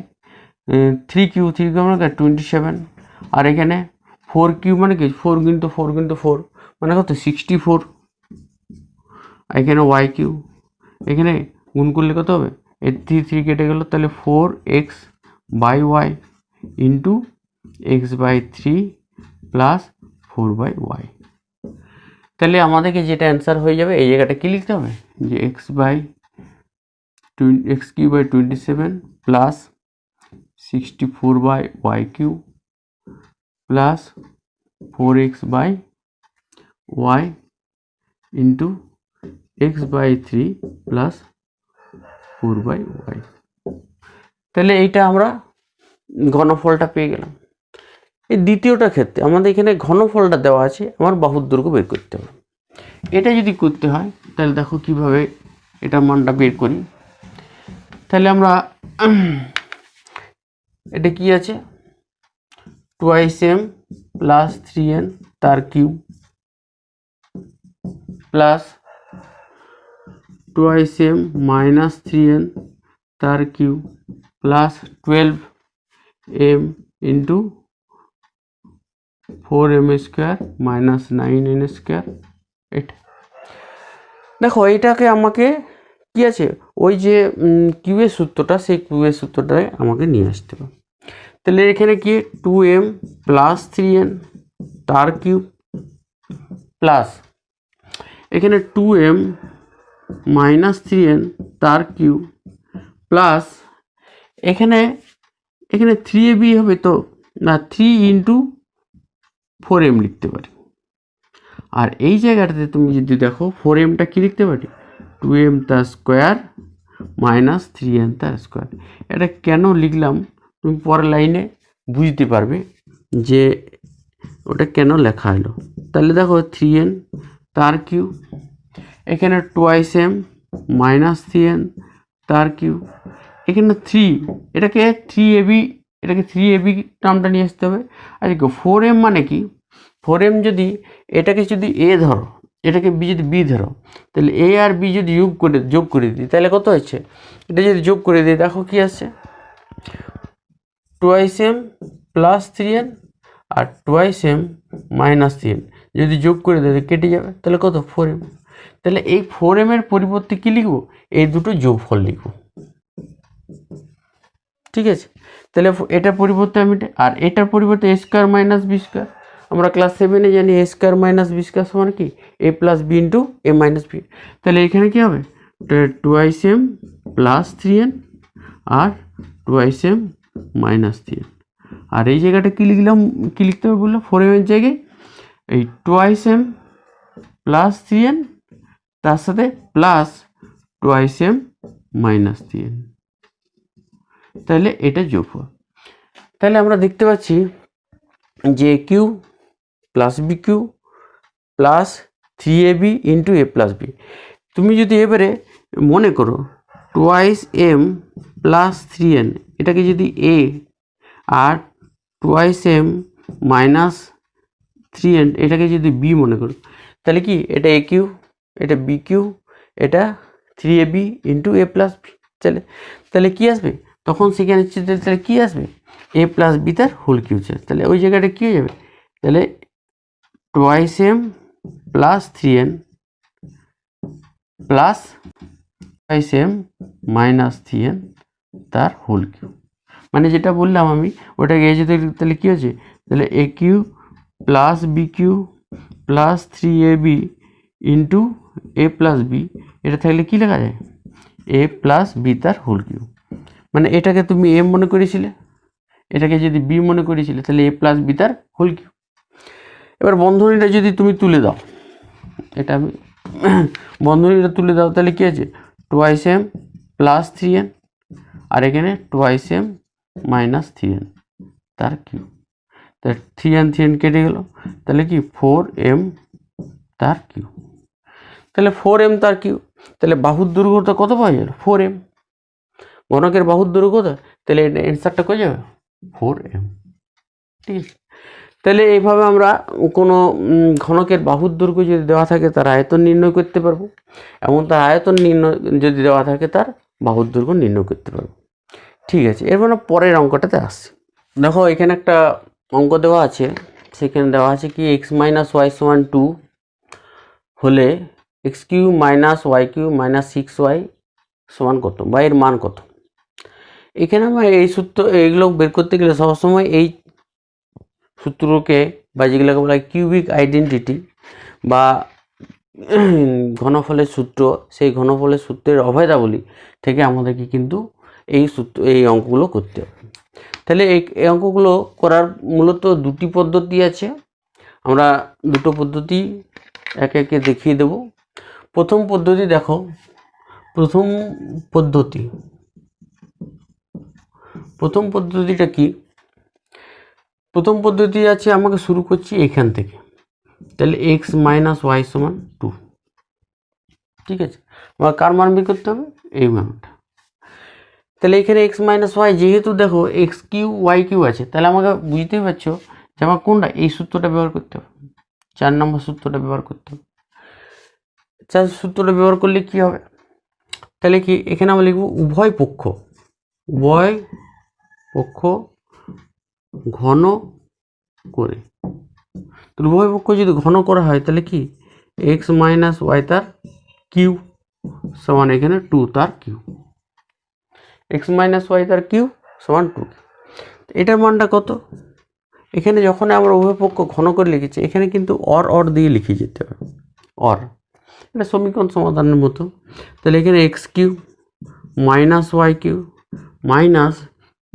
3 কিউ মানে 27, আর এখানে 4 কিউ মানে কি 4 কিন্তু 4 কিন্তু 4 মানে কত 64, এখানে ওয়াই কিউ, এখানে গুণ করলে কত হবে? এর 3 কেটে গেল, তাহলে 4x/y into x/3 plus 4/y। তাহলে আমাদেরকে যেটা অ্যান্সার হয়ে যাবে, এই জায়গাটা কি লিখতে হবে? যে x/27 plus 64/y cube plus 4x/y into x/3 plus 4/y। তাহলে এইটা আমরা ঘনফলটা পেয়ে গেলাম। এই দ্বিতীয়টা ক্ষেত্রে আমাদের এখানে ঘনফলটা দেওয়া আছে, আমার বাহুর দৈর্ঘ্য বের করতে হবে। এটা যদি করতে হয় তাহলে দেখো কিভাবে এটা মানটা বের করি। তাহলে আমরা এটা কি আছে 2m প্লাস 3n তার cube plus 2m minus 3n তার cube plus 12m into 4m square minus 9n square. এটা দেখো, এইটাকে আমাকে কি আছে ওই যে কিউয়ের সূত্রটা, সেই কিউয়ের সূত্রটায় আমাকে নিয়ে আসতে হবে। তাহলে এখানে কি 2m প্লাস 3n তার কিউব প্লাস এখানে 2m মাইনাস 3n তার কিউব প্লাস এখানে 3ab হবে তো না 3 ইন্টু 4m লিখতে পারি। আর এই জায়গাটাতে তুমি যদি দেখো 4mটা কি লিখতে পারি 2m তার স্কোয়ার মাইনাস 3n তার স্কোয়ার। এটা কেন লিখলাম তুমি পরের লাইনে বুঝতে পারবে যে ওটা কেন লেখা হলো। তাহলে দেখো 3n তার কিউব এখানে 2m মাইনাস 3n তার কিউব এখানে 3 এটাকে 3ab টার্মটা নিয়ে আসতে হবে। আর 4m মানে কি 4m যদি এটাকে যদি a ধরো এটাকে b যদি b ধরো তাহলে a আর b যদি যোগ করে দিই তাহলে কত হচ্ছে এটা যদি যোগ করে দিই দেখো কি আসছে 2m প্লাস 3n আর 2m মাইনাস 3n যদি যোগ করে দিই কেটে যাবে তাহলে কত 4m। তাহলে এই 4m এর পরিবর্তে কি লিখবো এই দুটো যোগফল লিখবো। ঠিক আছে তাহলে এটার পরিবর্তে আমি আর এটার পরিবর্তে a square minus b square আমরা ক্লাস 7-এ জানি a square minus b square সমান কি a plus b into a minus b। তাহলে এখানে কি হবে 2m প্লাস 3n আর 2m মাইনাস 3n। আর এই জায়গাটা কি লিখলাম কি লিখতে হবে বললো 4m এর জায়গায় এই 2m প্লাস 3n তার সাথে প্লাস 2m মাইনাস 3n। তাহলে এটা যোগফল। তাহলে আমরা দেখতে পাচ্ছি যে cube plus B cube plus 3ab into a plus B. তুমি যদি এবারে মনে করো 2m প্লাস 3n এটাকে যদি a R 2m minus 3n এটাকে যদি b মনে করো তাহলে কি এটা a কিউ এটা b কিউ এটা 3ab into a plus B. তাহলে কি আসবে তখন সেখানে তাহলে কি আসবে a প্লাস বি তার হোল কিউ। তাহলে ওই জায়গাটা কি হয়ে যাবে তাহলে 2m plus 3n plus 2m minus 3n তার হোল কিউ। মানে যেটা বললাম আমি ওটাকে এই যে তাহলে কি হচ্ছে তাহলে a cube plus B cube plus 3ab into a plus B এটা থাকলে কি লেখা যায় a প্লাস বি তার হোল কিউ। মানে এটাকে তুমি m মনে করেছিলে এটাকে যদি b মনে করেছিলে তাহলে a প্লাস বি তার হোল কিউ। এবার বন্ধনীটা যদি তুমি তুলে দাও এটা আমি বন্ধনীটা তুলে দাও তাহলে কি আছে 2m প্লাস 3n আর এখানে 2m মাইনাস 3n তার কিউ। তাহলে 3n কেটে গেল তাহলে কি 4m তার কিউ। তাহলে 4m তার কিউ। তাহলে বাহুর দৈর্ঘ্যটা কত পাওয়া যাবে 4m ঘনকের বাহুর দৈর্ঘ্য তাহলে এটা অ্যান্সারটা কত যাবে 4m। ঠিক আছে তাহলে এইভাবে আমরা কোনো ঘনকের বাহুর দৈর্ঘ্য যদি দেওয়া থাকে তার আয়তন নির্ণয় করতে পারবো এবং তার আয়তন নির্ণয় যদি দেওয়া থাকে তার বাহুর দৈর্ঘ্য নির্ণয় করতে পারবো। ঠিক আছে এরপর পরের অঙ্কটাতে আসছি। দেখো এখানে একটা অঙ্ক দেওয়া আছে সেখানে দেওয়া আছে কি x মাইনাস ওয়াই সমান 2 হলে x cube minus Y cube minus 6y সমান কত বা এর মান কত। এখানে আমরা এই সূত্র এইগুলো বের করতে গেলে সবসময় এই সূত্রকে বা যেগুলোকে বলা হয় কিউবিক আইডেন্টিটি বা ঘনফলের সূত্র সেই ঘনফলের সূত্রের অভেদাবলী থেকে আমাদেরকে কিন্তু এই অঙ্কগুলো করতে হবে। তাহলে এই অঙ্কগুলো করার মূলত দুটি পদ্ধতি আছে আমরা দুটো পদ্ধতি একে একে দেখিয়ে দেব। প্রথম পদ্ধতি দেখো প্রথম পদ্ধতিটা কি প্রথম পদ্ধতি আছে আমাকে শুরু করছি এখান থেকে তাহলে x মাইনাস ওয়াই সমান 2। ঠিক আছে আমার কার মান বের করতে হবে এই মানটা। তাহলে এখানে x মাইনাস ওয়াই যেহেতু দেখো এক্স কিউ ওয়াই কিউ আছে তাহলে আমাকে বুঝতেই পারছো যে আমার কোনটা এই সূত্রটা ব্যবহার করতে হবে 4 নম্বর সূত্রটা ব্যবহার করতে হবে। সূত্রটা ব্যবহার করলে কি হবে তাহলে কি এখানে আমরা লিখব উভয় পক্ষ ঘন করে। তো উভয় পক্ষ যদি ঘন করা হয় তাহলে কি x মাইনাস ওয়াই তার কিউ সমান এখানে 2 তার কিউ x মাইনাস ওয়াই তার কিউ সমান 2। এটার মানটা কত এখানে যখন আমরা উভয় পক্ষ ঘন করে লিখেছি, এখানে কিন্তু অর দিয়ে লিখে যেতে হবে। অর, এটা সমীকরণ সমাধানের মতো। তাহলে এখানে X cube minus Y cube minus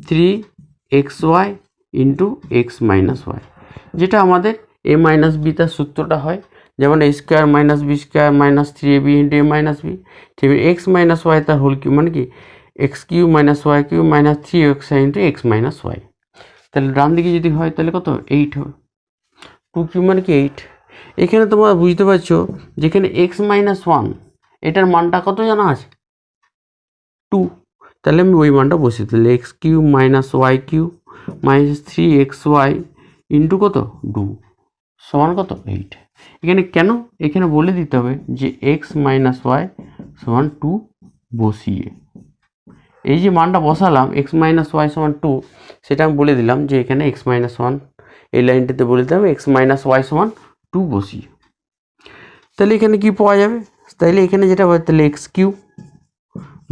3xy into x minus Y, যেটা আমাদের এ মাইনাস বি তার সূত্রটা হয়, যেমন A square minus B square minus 3ab into A minus B, ঠিক এক্স মাইনাস ওয়াই তার হোল কিউ, মানে কি x cube minus Y cube minus 3xy into x minus Y. তাহলে ডান দিকে যদি হয় তাহলে কত 8 হবে, 2 কিউ মানে কি 8। এখানে তোমরা বুঝতে পারছো যেখানে এক্স মাইনাস ওয়ান এটার মানটা কত জানা আছে 2, তাহলে আমি ওই মানটা বসিয়ে, তাহলে x cube minus Y cube minus 3xy into কত 2 সমান কত 8। এখানে কেন, এখানে বলে দিতে হবে যে এক্স মাইনাস ওয়াই সমান 2 বসিয়ে, এই যে মানটা বসালাম এক্স মাইনাস ওয়াই সমান 2, সেটা আমি বলে দিলাম যে এখানে এক্স মাইনাস ওয়ান, এই লাইনটিতে বলে দিলাম এক্স মাইনাস ওয়াই সমান 2 বসিয়ে। তাহলে এখানে কি পাওয়া যাবে, তাহলে এখানে যেটা হয় তাহলে x cube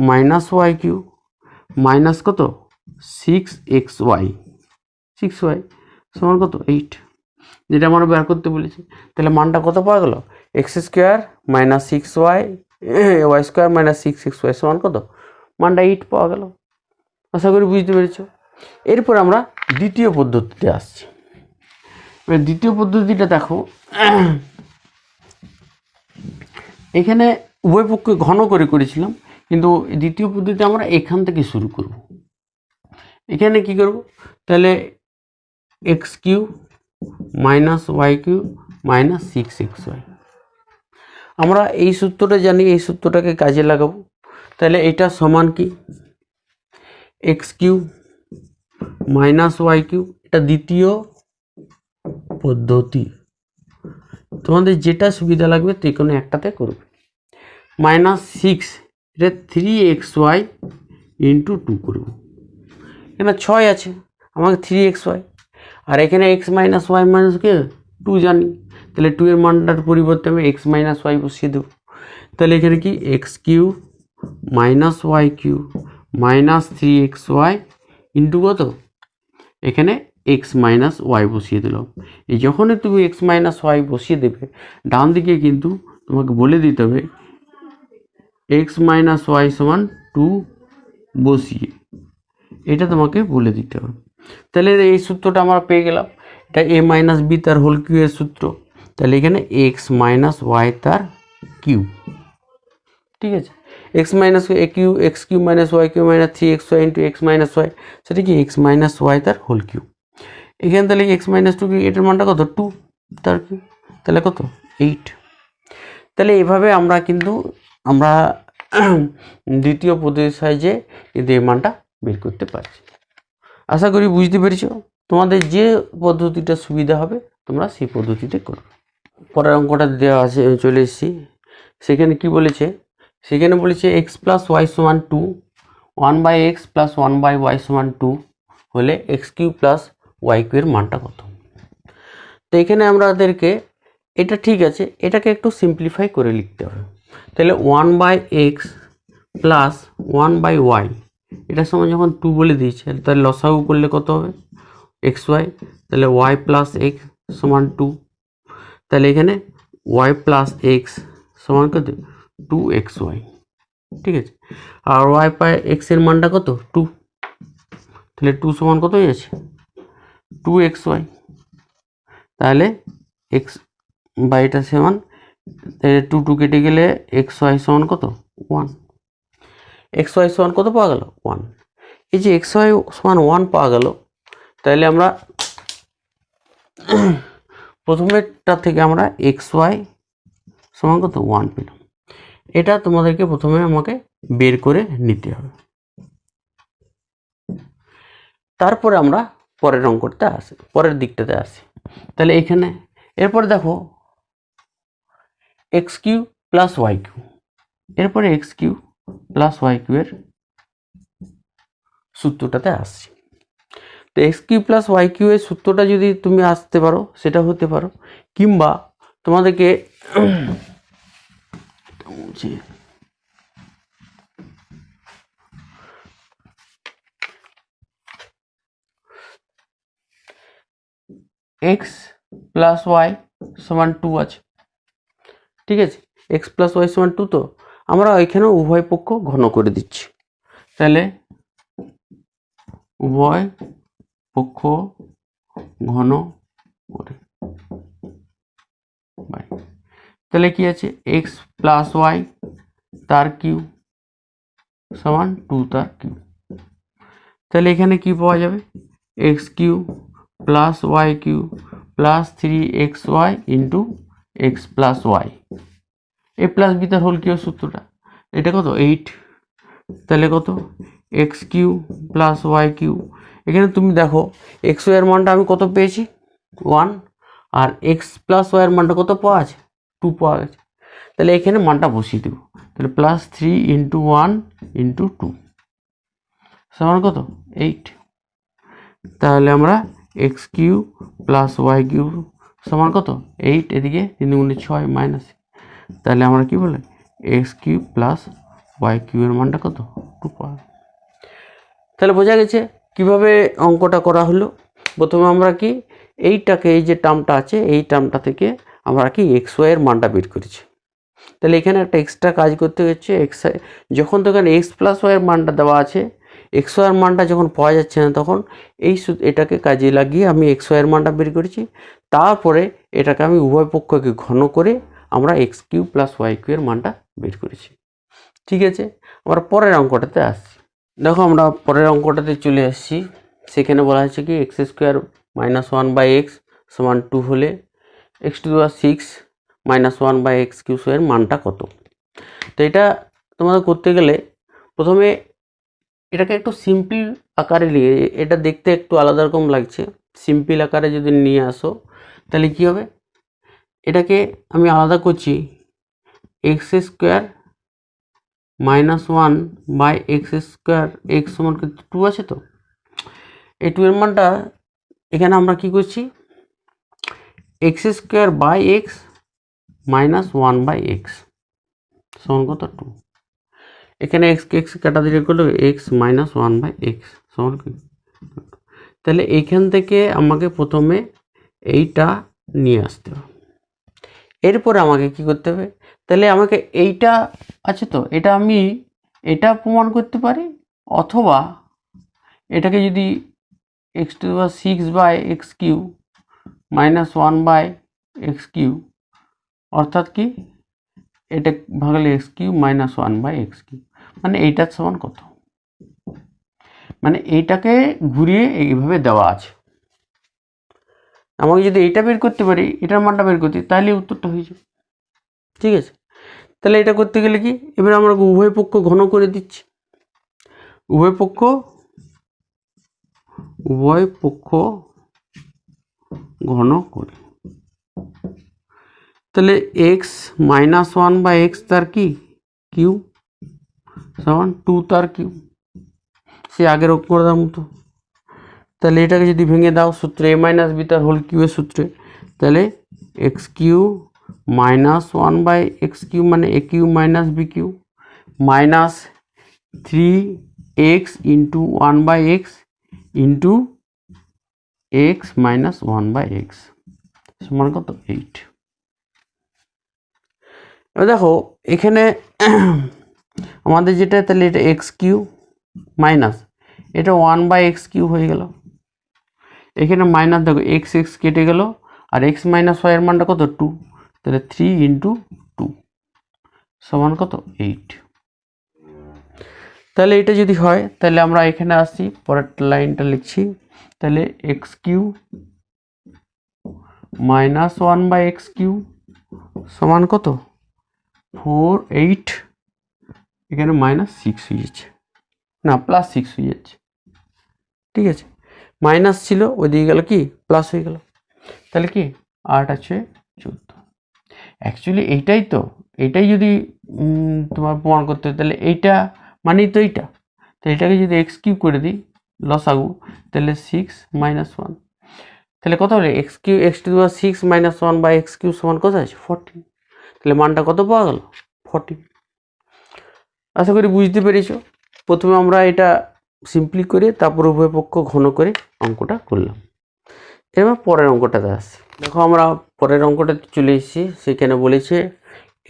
minus Y cube minus কত 6xy 6y সমান কত 8, যেটা আমরা বের করতে বলেছি। তাহলে মানটা কত পাওয়া গেল, x square minus 6y y square minus 6xy সমান কত, মানটা 8 পাওয়া গেল। আশা করি বুঝতে পেরেছ। এরপর আমরা দ্বিতীয় পদ্ধতিতে আসছি। এবার দ্বিতীয় পদ্ধতিটা দেখো, এখানে উভয় পক্ষে ঘন করে করেছিলাম, কিন্তু দ্বিতীয় পদ্ধতি আমরা এখান থেকে শুরু করব। এখানে কি করব, তাহলে x cube minus Y cube minus 6xy, আমরা এই সূত্রটা জানি, এই সূত্রটাকে কাজে লাগাবো। তাহলে এটা সমান কি x cube minus Y cube, এটা দ্বিতীয় পদ্ধতি, তোমাদের যেটা সুবিধা লাগবে যে কোনো একটাতে করবে। মাইনাস 6 এটা 3xy ইন্টু 2 করব, এখানে 6 আছে আমাকে 3xy, আর এখানে এক্স মাইনাস ওয়াই মাইনাস কে 2 জানি, তাহলে 2 এর মানটার পরিবর্তে আমি এক্স মাইনাস ওয়াই বসিয়ে দেবো। তাহলে এখানে কি x cube minus Y cube minus 3xy into কত, এখানে এক্স মাইনাস ওয়াই বসিয়ে দিলাম। এই যখনই তুমি এক্স মাইনাস ওয়াই বসিয়ে দেবে, ডান দিকে কিন্তু তোমাকে বলে দিতে হবে এক্স মাইনাস ওয়াই সমান 2 বসিয়ে, এটা তোমাকে বলে দিতে হবে। তাহলে এই সূত্রটা আমরা পেয়ে গেলাম, এটা এ মাইনাস বি তার হোল কিউ এর সূত্র। তাহলে এখানে এক্স মাইনাস ওয়াই তার কিউ, ঠিক আছে, x minus x cube minus Y cube minus 3xy into x minus y, সেটা কি এক্স মাইনাস ওয়াই তার হোল কিউ। এখানে তাহলে এক্স মাইনাস 2 কি, এটার মানটা কত 2 তার কিউ, তাহলে কত 8। তাহলে এভাবে আমরা কিন্তু আমরা দ্বিতীয় পদ্ধতির সাহায্যে কিন্তু এই মানটা বের করতে পারছি। আশা করি বুঝতে পেরেছ। তোমাদের যে পদ্ধতিটা সুবিধা হবে তোমরা সেই পদ্ধতিতে করো। পরের অঙ্কটা দেওয়া আছে, চলে এসেছি। সেখানে কি বলেছে, সেখানে বলেছে এক্স প্লাস ওয়াই সমান 2, 1/x প্লাস 1/y সমান 2 হলে x cube plus Y cube এর মানটা কত। তো এখানে আমাদেরকে এটা ঠিক আছে, এটাকে একটু সিম্পলিফাই করে লিখতে হবে। তাহলে 1/x প্লাস 1/y এটার সময় যখন 2 বলে দিয়েছে, তাহলে লসাগু করলে কত হবে এক্স ওয়াই, তাহলে ওয়াই প্লাস এক্স সমান 2, তাহলে এখানে ওয়াই প্লাস এক্স সমান কত 2xy, ঠিক আছে। আর ওয়াই পাই এক্স এর মানটা কত 2, তাহলে 2 সমান কত হয়ে যাচ্ছে 2xy, তাহলে এক্স বাই এটা সমান 2 কেটে গেলে xy সমান কত 1, xy সমান কত পাওয়া গেল 1। এই যে xy সমান 1 পাওয়া গেল, তাহলে আমরা প্রথমেরটা থেকে আমরা xy সমান কত 1 পেলাম। এটা তোমাদেরকে প্রথমে আমাকে বের করে নিতে হবে, তারপরে আমরা পরের অঙ্কটা আসি, পরের দিকটাতে আসি। তাহলে এখানে এরপরে দেখো x cube plus Y cube, এরপরে X cube plus Y cube এর সূত্রটাতে আসছি। তো X cube plus Y cube এর সূত্রটা যদি তুমি আসতে পারো সেটা হতে পারো, কিংবা তোমাদেরকে এক্স প্লাস ওয়াই সমান 2 আছে, ঠিক আছে, এক্স প্লাস ওয়াই সমান 2, তো আমরা এখানেও উভয় পক্ষ ঘন করে দিচ্ছি। তাহলে উভয় পক্ষ ঘন করে, তাহলে কি আছে, এক্স প্লাস ওয়াই তার কিউ সমান 2 তার কিউ। তাহলে এখানে কি পাওয়া যাবে, X cube plus Y cube plus 3xy into x plus Y, A plus B তার হোল কিউ সূত্রটা, এটা কত 8, তাহলে কত X cube plus Y cube. এখানে তুমি দেখো এক্স ওয়াইয়ের মানটা আমি কত পেয়েছি 1, আর এক্স প্লাস ওয়াইয়ের মানটা কত পাওয়া আছে 2 পাওয়া গেছে। তাহলে এখানে মানটা বসিয়ে দেবো, তাহলে প্লাস 3 ইন্টু 1 ইন্টু 2 সমান কত 8। তাহলে আমরা x cube plus Y cube সমান কত 8, এদিকে 3 গুণে 6 মাইনাস, তাহলে আমরা কি বলে x cube plus Y cube এর মানটা কত 2 পাওয়া। তাহলে বোঝা গেছে কিভাবে অঙ্কটা করা হলো। প্রথমে আমরা কি এইটাকে, এই যে টার্মটা আছে এই টার্মটা থেকে আমরা কি এক্স ওয়াই এর মানটা বের করেছি। তাহলে এখানে একটা এক্সট্রা কাজ করতে হচ্ছে, এক্স যখন তো এখানে এক্স প্লাস ওয়াই এর মানটা দেওয়া আছে, এক্স ওয়াই এর মানটা যখন পাওয়া যাচ্ছে না তখন এটাকে কাজে লাগিয়ে আমি এক্স ওয়াই এর মানটা বের করেছি। তারপরে এটাকে আমি উভয় পক্ষকে ঘন করে আমরা x cube plus Y cube এর মানটা বের করেছি। ঠিক আছে, আমরা পরের অঙ্কটাতে আসছি। দেখো আমরা পরের অঙ্কটাতে চলে আসছি। সেখানে বলা হচ্ছে কি এক্স স্কোয়ার মাইনাস 1/x সমান 2 হলে x to the power 6 minus 1/x cube এর মানটা কত। তো এটা তোমাদের করতে গেলে প্রথমে এটাকে একটু সিম্পল আকারে নিয়ে, এটা দেখতে একটু আলাদা রকম লাগছে, সিম্পল আকারে যদি নিয়ে আসো তাহলে কি হবে, এটাকে আমি আলাদা করছি, x square minus 1/x square, x সমান 2 আছে, তো এই 2 এর মানটা এখানে আমরা কি করছি, x square by x minus 1/x সমান কত 2, এখানে এক্সকে এক্স কাটা দিলে করলো এক্স মাইনাস 1/x সমান কি। তাহলে এইখান থেকে আমাকে প্রথমে এইটা নিয়ে আসতে হবে, এরপরে আমাকে কি করতে হবে, তাহলে আমাকে এইটা আছে, তো এটা আমি এটা প্রমাণ করতে পারি, অথবা এটাকে যদি x to the power 6/x cube minus 1/x cube, অর্থাৎ কি এটা ভাগলে x cube minus 1/x cube, মানে এইটার সমান কত, মানে এইটাকে ঘুরিয়ে এইভাবে দেওয়া আছে। আমাকে যদি এইটা বের করতে পারি, এটার মানটা বের করতে, তাহলে উত্তরটা হয়ে যাবে। ঠিক আছে, তাহলে এটা করতে গেলে কি, এবার আমরা উভয় পক্ষ ঘন করে দিচ্ছি, উভয় পক্ষ ঘন করে, তাহলে এক্স মাইনাস 1/x তার কি কিউ সমান 2 তার কিউ, সে আগের অঙ্কটার মতো। তাহলে এটাকে যদি ভেঙে দাও সূত্রে এ মাইনাস বি তার হোল কিউ এর সূত্রে, তাহলে x cube minus 1/x cube মানে এ cube minus B cube minus 3x into 1/x into x minus 1/x সমান কত 8। এবার দেখো এখানে আমাদের যেটা, তাহলে এটা এক্স কিউ মাইনাস এটা 1/x কিউ হয়ে গেল, এখানে মাইনাস দেখো এক্স এক্স কেটে গেল, আর এক্স মাইনাস ওয়াই এর মানটা কত 2, তাহলে 3 ইন্টু 2 সমান কত 8। তাহলে এটা যদি হয় তাহলে আমরা এখানে আসি, পরের লাইনটা লিখছি, তাহলে x cube minus 1/x cube সমান কত 4 8, এখানে মাইনাস 6 হয়ে যাচ্ছে, না প্লাস 6 হয়ে যাচ্ছে। ঠিক আছে, মাইনাস ছিল ওইদিকে গেল কি প্লাস হয়ে গেল, তাহলে কি 8 আছে 14। অ্যাকচুয়ালি এইটাই তো, এইটাই যদি তোমার প্রমাণ করতে হয়, তাহলে এইটা মানেই তো এইটা, তো এটাকে যদি এক্স কিউ করে দিই লসাগু, তাহলে 6 মাইনাস 1, তাহলে কত হলে x cube x to the power 6 minus 1/x cube সমান কত আছে 14, তাহলে মানটা কত পাওয়া গেল 14। আশা করি বুঝতে পেরেছো। প্রথমে আমরা এটা সিম্পলি করে তারপর উভয় পক্ষ ঘন করে অঙ্কটা করলাম। এবার পরের অঙ্কটাতে আসছি। দেখো আমরা পরের অঙ্কটাতে চলে এসেছি। সেখানে বলেছে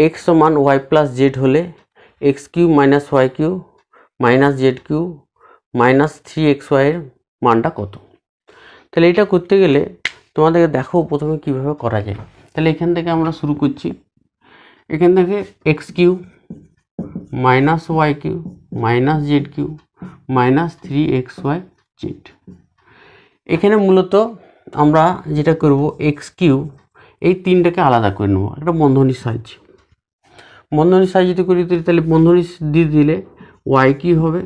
এক্স সমান ওয়াই প্লাস জেড হলে x cube minus Y cube minus z cube minus 3xy এর মানটা কত। তাহলে এটা করতে গেলে তোমাদেরকে দেখো প্রথমে কিভাবে করা যায়। তাহলে এখান থেকে আমরা শুরু করছি। এখান থেকে x cube minus Y cube minus z cube minus 3xy z. এখানে মূলত আমরা যেটা করব এক্স কিউ এই তিনটাকে আলাদা করে নেব একটা বন্ধনীর সাহায্যে। বন্ধনীর সাহায্যে যদি করি তাহলে বন্ধনী দিয়ে দিলে ওয়াই কিউ হবে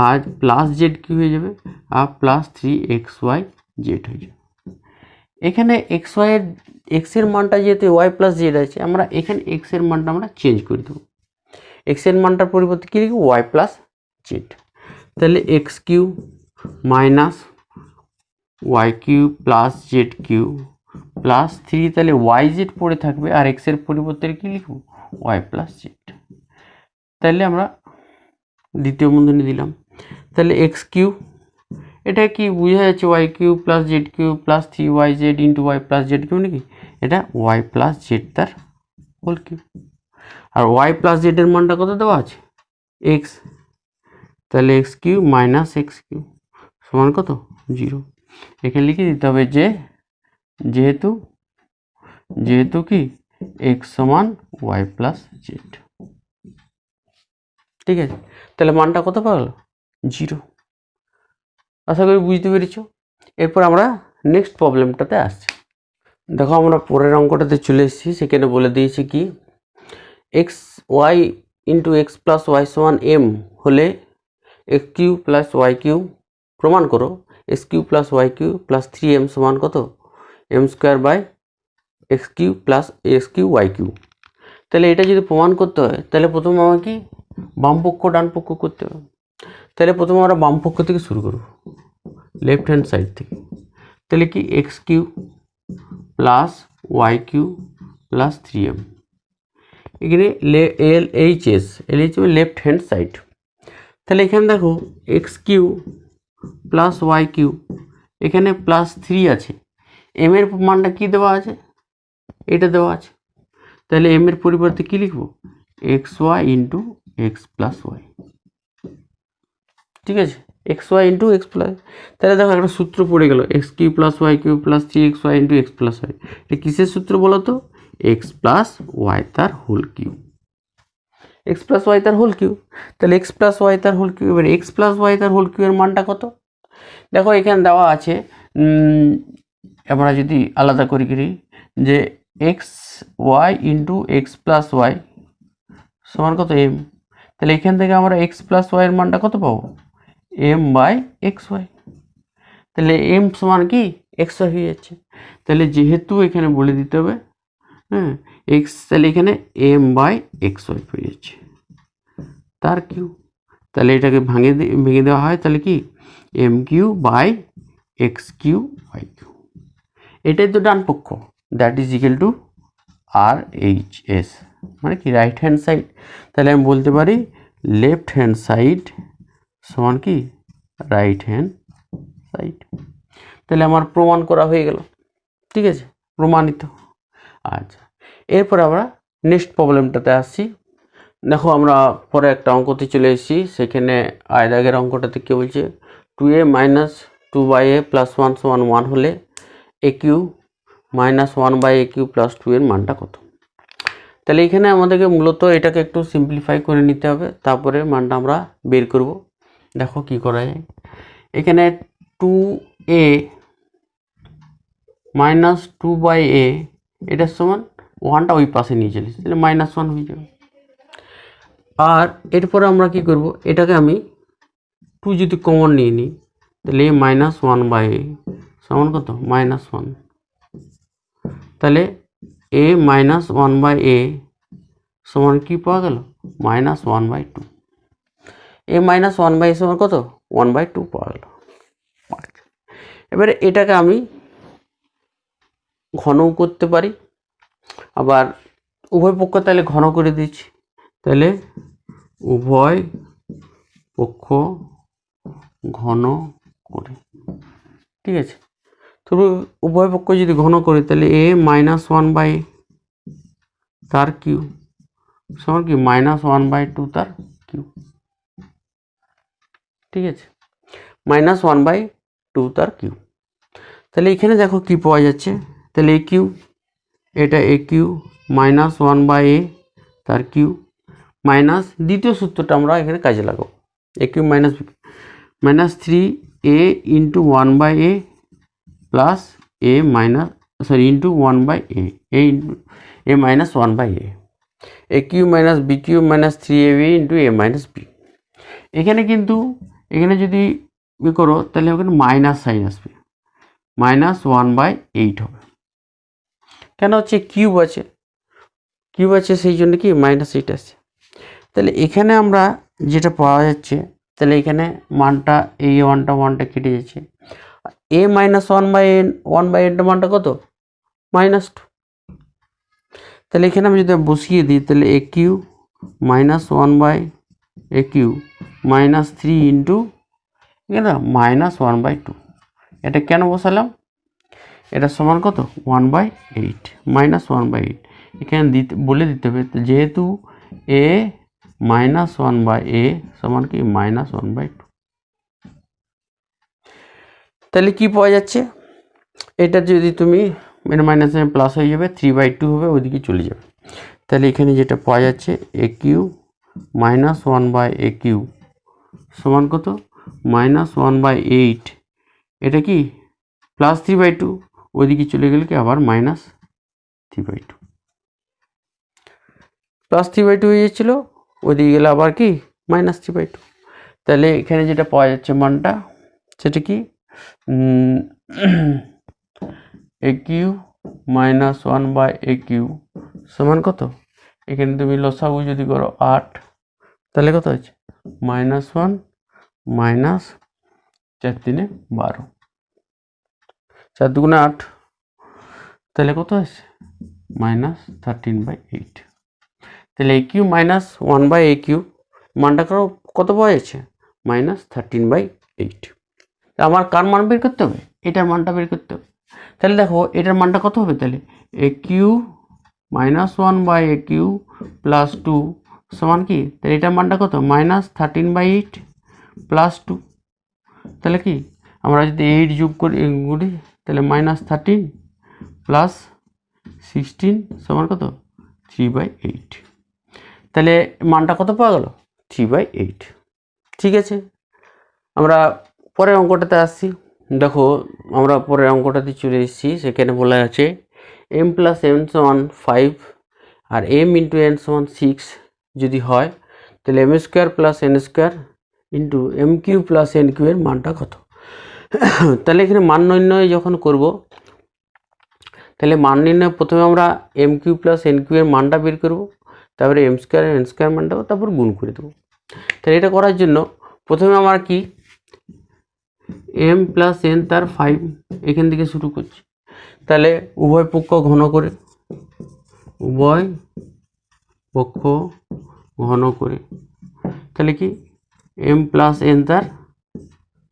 আর প্লাস জেড কিউ হয়ে যাবে আর প্লাস 3xy জেড হয়ে যাবে। এখানে এক্সের মানটা যেহেতু ওয়াই প্লাস জেড আছে, আমরা এখানে এক্সের মানটা আমরা চেঞ্জ করে দেবো। এক্সের মানটার পরিবর্তে কী লিখব ওয়াই প্লাস জেড। তাহলে x cube minus Y cube plus z cube plus 3, তাহলে ওয়াই জেড পড়ে থাকবে আর এক্সের পরিবর্তে কী লিখব ওয়াই প্লাস জেড। তাহলে আমরা দ্বিতীয় বন্ধনী দিলাম। তাহলে এক্স কিউ এটা কি বোঝা যাচ্ছে y cube plus z cube plus 3yz into y plus z cube নাকি, এটা ওয়াই প্লাস জেড তার হোল কিউ। আর ওয়াই প্লাস জেডের মানটা কত দেওয়া আছে এক্স, তাহলে x cube minus x cube সমান কত 0। এখানে লিখে দিতে হবে যে যেহেতু কি এক্স সমান ওয়াই প্লাস জেড। ঠিক আছে, তাহলে মানটা কত পাওয়া গেল 0। আশা করি বুঝতে পেরেছ। এরপর আমরা নেক্সট প্রবলেমটাতে আসছি। দেখো আমরা পরের অঙ্কটাতে চলে এসেছি। সেখানে বলে দিয়েছি কি x y into x plus y সমান এম হলে x cube plus Y cube প্রমাণ করো x cube plus Y cube plus 3m সমান কত m square by x cube plus x cube y cube. তাহলে এটা যদি প্রমাণ করতে হয় তাহলে প্রথমে আমাকে বাম পক্ষ ডান পক্ষ করতে হবে। তাহলে প্রথমে আমরা বাম পক্ষ থেকে শুরু করব, লেফট হ্যান্ড সাইড থেকে। তাহলে কি x cube plus Y cube plus 3m, এখানে L H S left hand side. তাহলে এখানে দেখো x cube plus Y cube এখানে প্লাস 3 আছে, এম এর মানটা কি দেওয়া আছে এটা দেওয়া আছে। তাহলে এম এর পরিবর্তে কি লিখবো x y into x plus y. ঠিক আছে, x y into x plus. তাহলে দেখো একটা সূত্র পড়ে গেল x cube plus Y cube plus 3xy into x plus y. এটা কিসের সূত্র বলো তো এক্স প্লাস ওয়াই তার whole cube. X plus Y তার হোল কিউ। তাহলে এক্স প্লাস ওয়াই তার হোল কিউ। এবার এক্স প্লাস ওয়াই তার হোল কিউ এর মানটা কত দেখো এখানে দেওয়া আছে। আমরা যদি আলাদা করি যে x y into x plus y সমান কত এম। তাহলে এখান থেকে আমরা এক্স প্লাস ওয়াইয়ের মানটা কত পাবো এম বাই এক্স ওয়াই। তাহলে এম সমান কি এক্স ওয়াই হয়ে যাচ্ছে। তাহলে যেহেতু এখানে বলে দিতে হবে হ্যাঁ এক্স, তাহলে এখানে এম বাই এক্স ওয়াই হয়ে যাচ্ছে তার কিউ। তাহলে এটাকে ভেঙে দেওয়া হয় তাহলে কি m cube by x cube y cube. এটাই তো ডান পক্ষ, that is equal to R H S মানে কি রাইট হ্যান্ড সাইড। তাহলে আমি বলতে পারি লেফট হ্যান্ড সাইড সমান কি রাইট হ্যান্ড সাইড। তাহলে আমার প্রমাণ করা হয়ে গেল। ঠিক আছে, প্রমাণিত। আচ্ছা, এরপর আমরা নেক্সট প্রবলেমটাতে আসছি। দেখো আমরা পরে একটা অঙ্কতে চলে এসেছি। সেখানে এর আগের অঙ্কটাতে কী বলছে 2a মাইনাস 2/a প্লাস 1 সমান 1 হলে a cube minus 1/a cube plus 2 এর মানটা কত। তাহলে এখানে আমাদেরকে মূলত এটাকে একটু সিম্পলিফাই করে নিতে হবে, তারপরে মানটা আমরা বের করব। দেখো কি করা যায়। এখানে 2a মাইনাস 2/a এটার সমান 1টা ওই পাশে নিয়ে চলে তাহলে -1 হয়ে যাবে। আর এরপরে আমরা কি করব, এটাকে আমি 2 যদি কমন নিয়ে নিই তাহলে -1/a সমান কত -1। তাহলে a -1/a সমান কি পাওয়া গেল -1/2। a -1/a সমান কত 1/2 পাওয়া গেল। এবারে এটাকে আমি ঘনও করতে পারি, আবার উভয় পক্ষ তাহলে ঘন করে দিচ্ছি। তাহলে উভয় পক্ষ ঘন করে, ঠিক আছে। তবে উভয় পক্ষ যদি ঘন করি তাহলে a মাইনাস ওয়ান বাই তার কিউ সমান কি মাইনাস ওয়ান বাই টু তার কিউ। ঠিক আছে, মাইনাস ওয়ান বাই টু তার কিউ। তাহলে এখানে দেখো কি পাওয়া যাচ্ছে, তাহলে এ কিউ, এটা a cube minus one by a তার কিউ মাইনাস দ্বিতীয় সূত্রটা আমরা এখানে কাজে লাগাবো, a cube minus minus three a into one by a plus a minus sorry into one by a into A minus one by a cube minus B cube minus three a b into A minus B. এখানে কিন্তু এখানে যদি ই করো তাহলে ওখানে minus sign আসবে, minus one by eight হবে। কেন হচ্ছে কিউব আছে সেই জন্য কি মাইনাস এইট আসছে। তাহলে এখানে আমরা যেটা পাওয়া যাচ্ছে, তাহলে এখানে মানটা এই ওয়ানটা কেটে যাচ্ছে, এ মাইনাস ওয়ান বাই এনটা মানটা কত মাইনাস টু। তাহলে এখানে আমি যদি বসিয়ে দিই তাহলে এ cube minus one by a cube minus three into এখানে মাইনাস ওয়ান বাই টু। এটা কেন বসালাম, এটা সমান কত one by eight minus one by eight. এখানে বলে দিতে হবে যেহেতু a minus one by a সমান কি মাইনাস ওয়ান বাই টু। তাহলে কি পাওয়া যাচ্ছে, এটা যদি তুমি মাইনাস প্লাস হয়ে যাবে, থ্রি বাই টু হবে, ওইদিকে চলে যাবে। তাহলে এখানে যেটা পাওয়া যাচ্ছে a cube minus one by a cube সমান কত মাইনাস ওয়ান বাই এইট, এটা কি প্লাস থ্রি বাই টু, ওইদিকে চলে গেলে কি আবার minus three by two, plus three by two হয়ে যাচ্ছিলো, ওইদিকে গেলে আবার কি মাইনাস থ্রি বাই টু। তাহলে এখানে যেটা পাওয়া যাচ্ছে মানটা সেটা কি এ cube minus one by a cube সমান কত, এখানে তুমি লসাগু যদি করো 8, তাহলে কত হচ্ছে মাইনাস ওয়ান মাইনাস 4 3 12, 4 2 8, তাহলে কত আছে মাইনাস 13/8। তাহলে এ cube minus one by a cube মানটা কত পাওয়া যাচ্ছে মাইনাস 13/8। আমার কার মান বের করতে হবে, এটার মানটা বের করতে হবে। তাহলে দেখো এটার মানটা কত হবে, তাহলে এ cube minus one by a cube plus two সমান কি, তাহলে এটার মানটা কত মাইনাস 13/8 প্লাস টু। তাহলে কি আমরা যদি 8 যোগ করি তাহলে মাইনাস 13 প্লাস 16 সমান কত 3/8। তাহলে মানটা কত পাওয়া গেল 3/8। ঠিক আছে, আমরা পরের অঙ্কটাতে আসছি। দেখো আমরা পরের অঙ্কটাতে চলে এসেছি, সেখানে বলা আছে এম প্লাস এন সমান 5 আর এম ইন্টু এন সমান 6 যদি হয় তাহলে m square plus n square into m cube plus n cube এর মানটা কত। তাহলে এখানে মান নির্ণয় যখন করব, তাহলে মান নির্ণয় প্রথমে আমরা m cube plus n cube এর মানটা বের করব, তারপরে এম স্কোয়ার এন স্কোয়ার মানটা তারপর গুণ করে দেবো। তাহলে এটা করার জন্য প্রথমে আমরা কি এম প্লাস এন তার 5 এখান থেকে শুরু করছি। তাহলে উভয় পক্ষ ঘন করে তাহলে কি এম প্লাস এন তার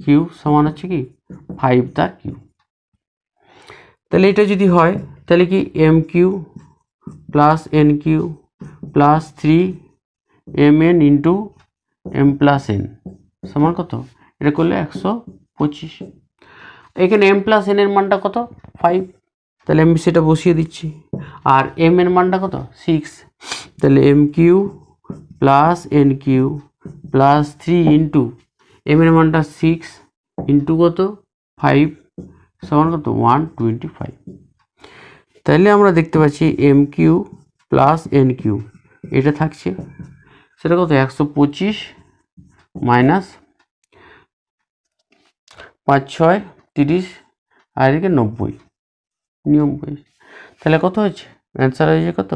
কিউ সমান হচ্ছে কি 5 তার কিউ। তাহলে এটা যদি হয় তাহলে কি m cube plus n cube plus 3 m n into m plus n সমান কত, এটা করলে 125। এখানে এম প্লাস এন এর মানটা কত 5, তাহলে আমি সেটা বসিয়ে দিচ্ছি। আর এম এর মানটা কত 6, তাহলে m cube plus n cube plus 3 into m এর মানটা 6 ইন্টু কত 5 সমান কত 125। তাহলে আমরা দেখতে পাচ্ছি m cube plus n cube এটা থাকছে, সেটা কত 125 মাইনাস 5 6 30 আর এদিকে 90 99, তাহলে কত হয়েছে অ্যান্সার হয়েছে কত,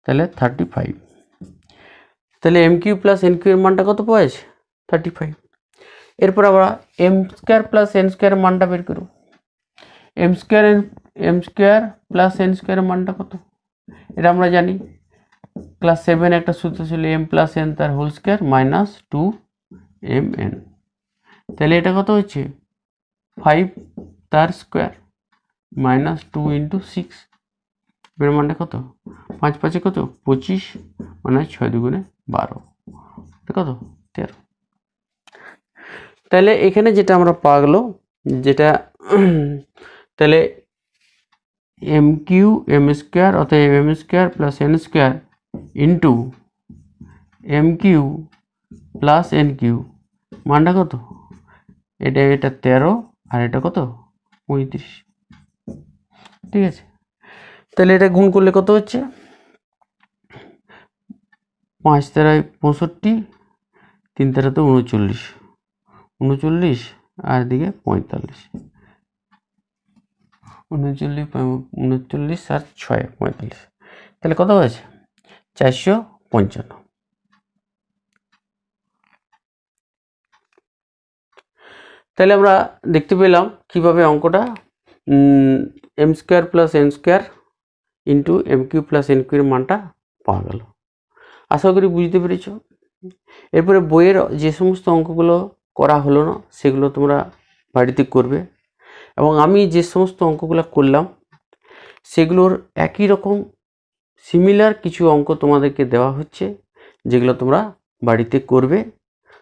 তাহলে 35। তাহলে m cube plus n cube এর মানটা কত পাওয়া যাচ্ছে 35। এরপর আমরা m square plus n square মানটা বের করব। এম স্কোয়ার প্লাস এন স্কোয়ারের মানটা কত, এটা আমরা জানি ক্লাস 7 একটা সূত্র ছিল এম প্লাস এন তার whole square minus 2 m n. তাহলে এটা কত হচ্ছে 5 তার স্কোয়ার। মাইনাস 2 ইন্টু 6, এর মানটা কত? 5 5 কত? 25, মানে 6 দুগুণে 12, কত? 13। তাহলে এখানে যেটা আমরা পাওয়া গেল, যেটা তাহলে এম কিউ এম স্কোয়ার, অতএব m square plus n square into m cube plus n cube, মানটা কত? এটা 13 আর এটা কত? 35। ঠিক আছে, তাহলে এটা গুণ করলে কত হচ্ছে? 5 তেরায় 65, 3 তেরাতে 39, 39 আর দিকে 45, 39 আর 6 45, তাহলে কত হয়েছে? 455। তাহলে আমরা দেখতে পেলাম কিভাবে অঙ্কটা m square plus n square into m cube plus n কিউর মানটা পাওয়া গেল। আশা করি বুঝতে পেরেছ। এরপরে বইয়ের যে সমস্ত অঙ্কগুলো করা হলো না সেগুলো তোমরা বাড়িতে করবে, এবং আমি যে সমস্ত অঙ্কগুলো করলাম সেগুলোর একই রকম সিমিলার কিছু অঙ্ক তোমাদেরকে দেওয়া হচ্ছে, যেগুলো তোমরা বাড়িতে করবে।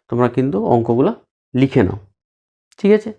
তোমরা কিন্তু অঙ্কগুলো লিখে নাও, ঠিক আছে।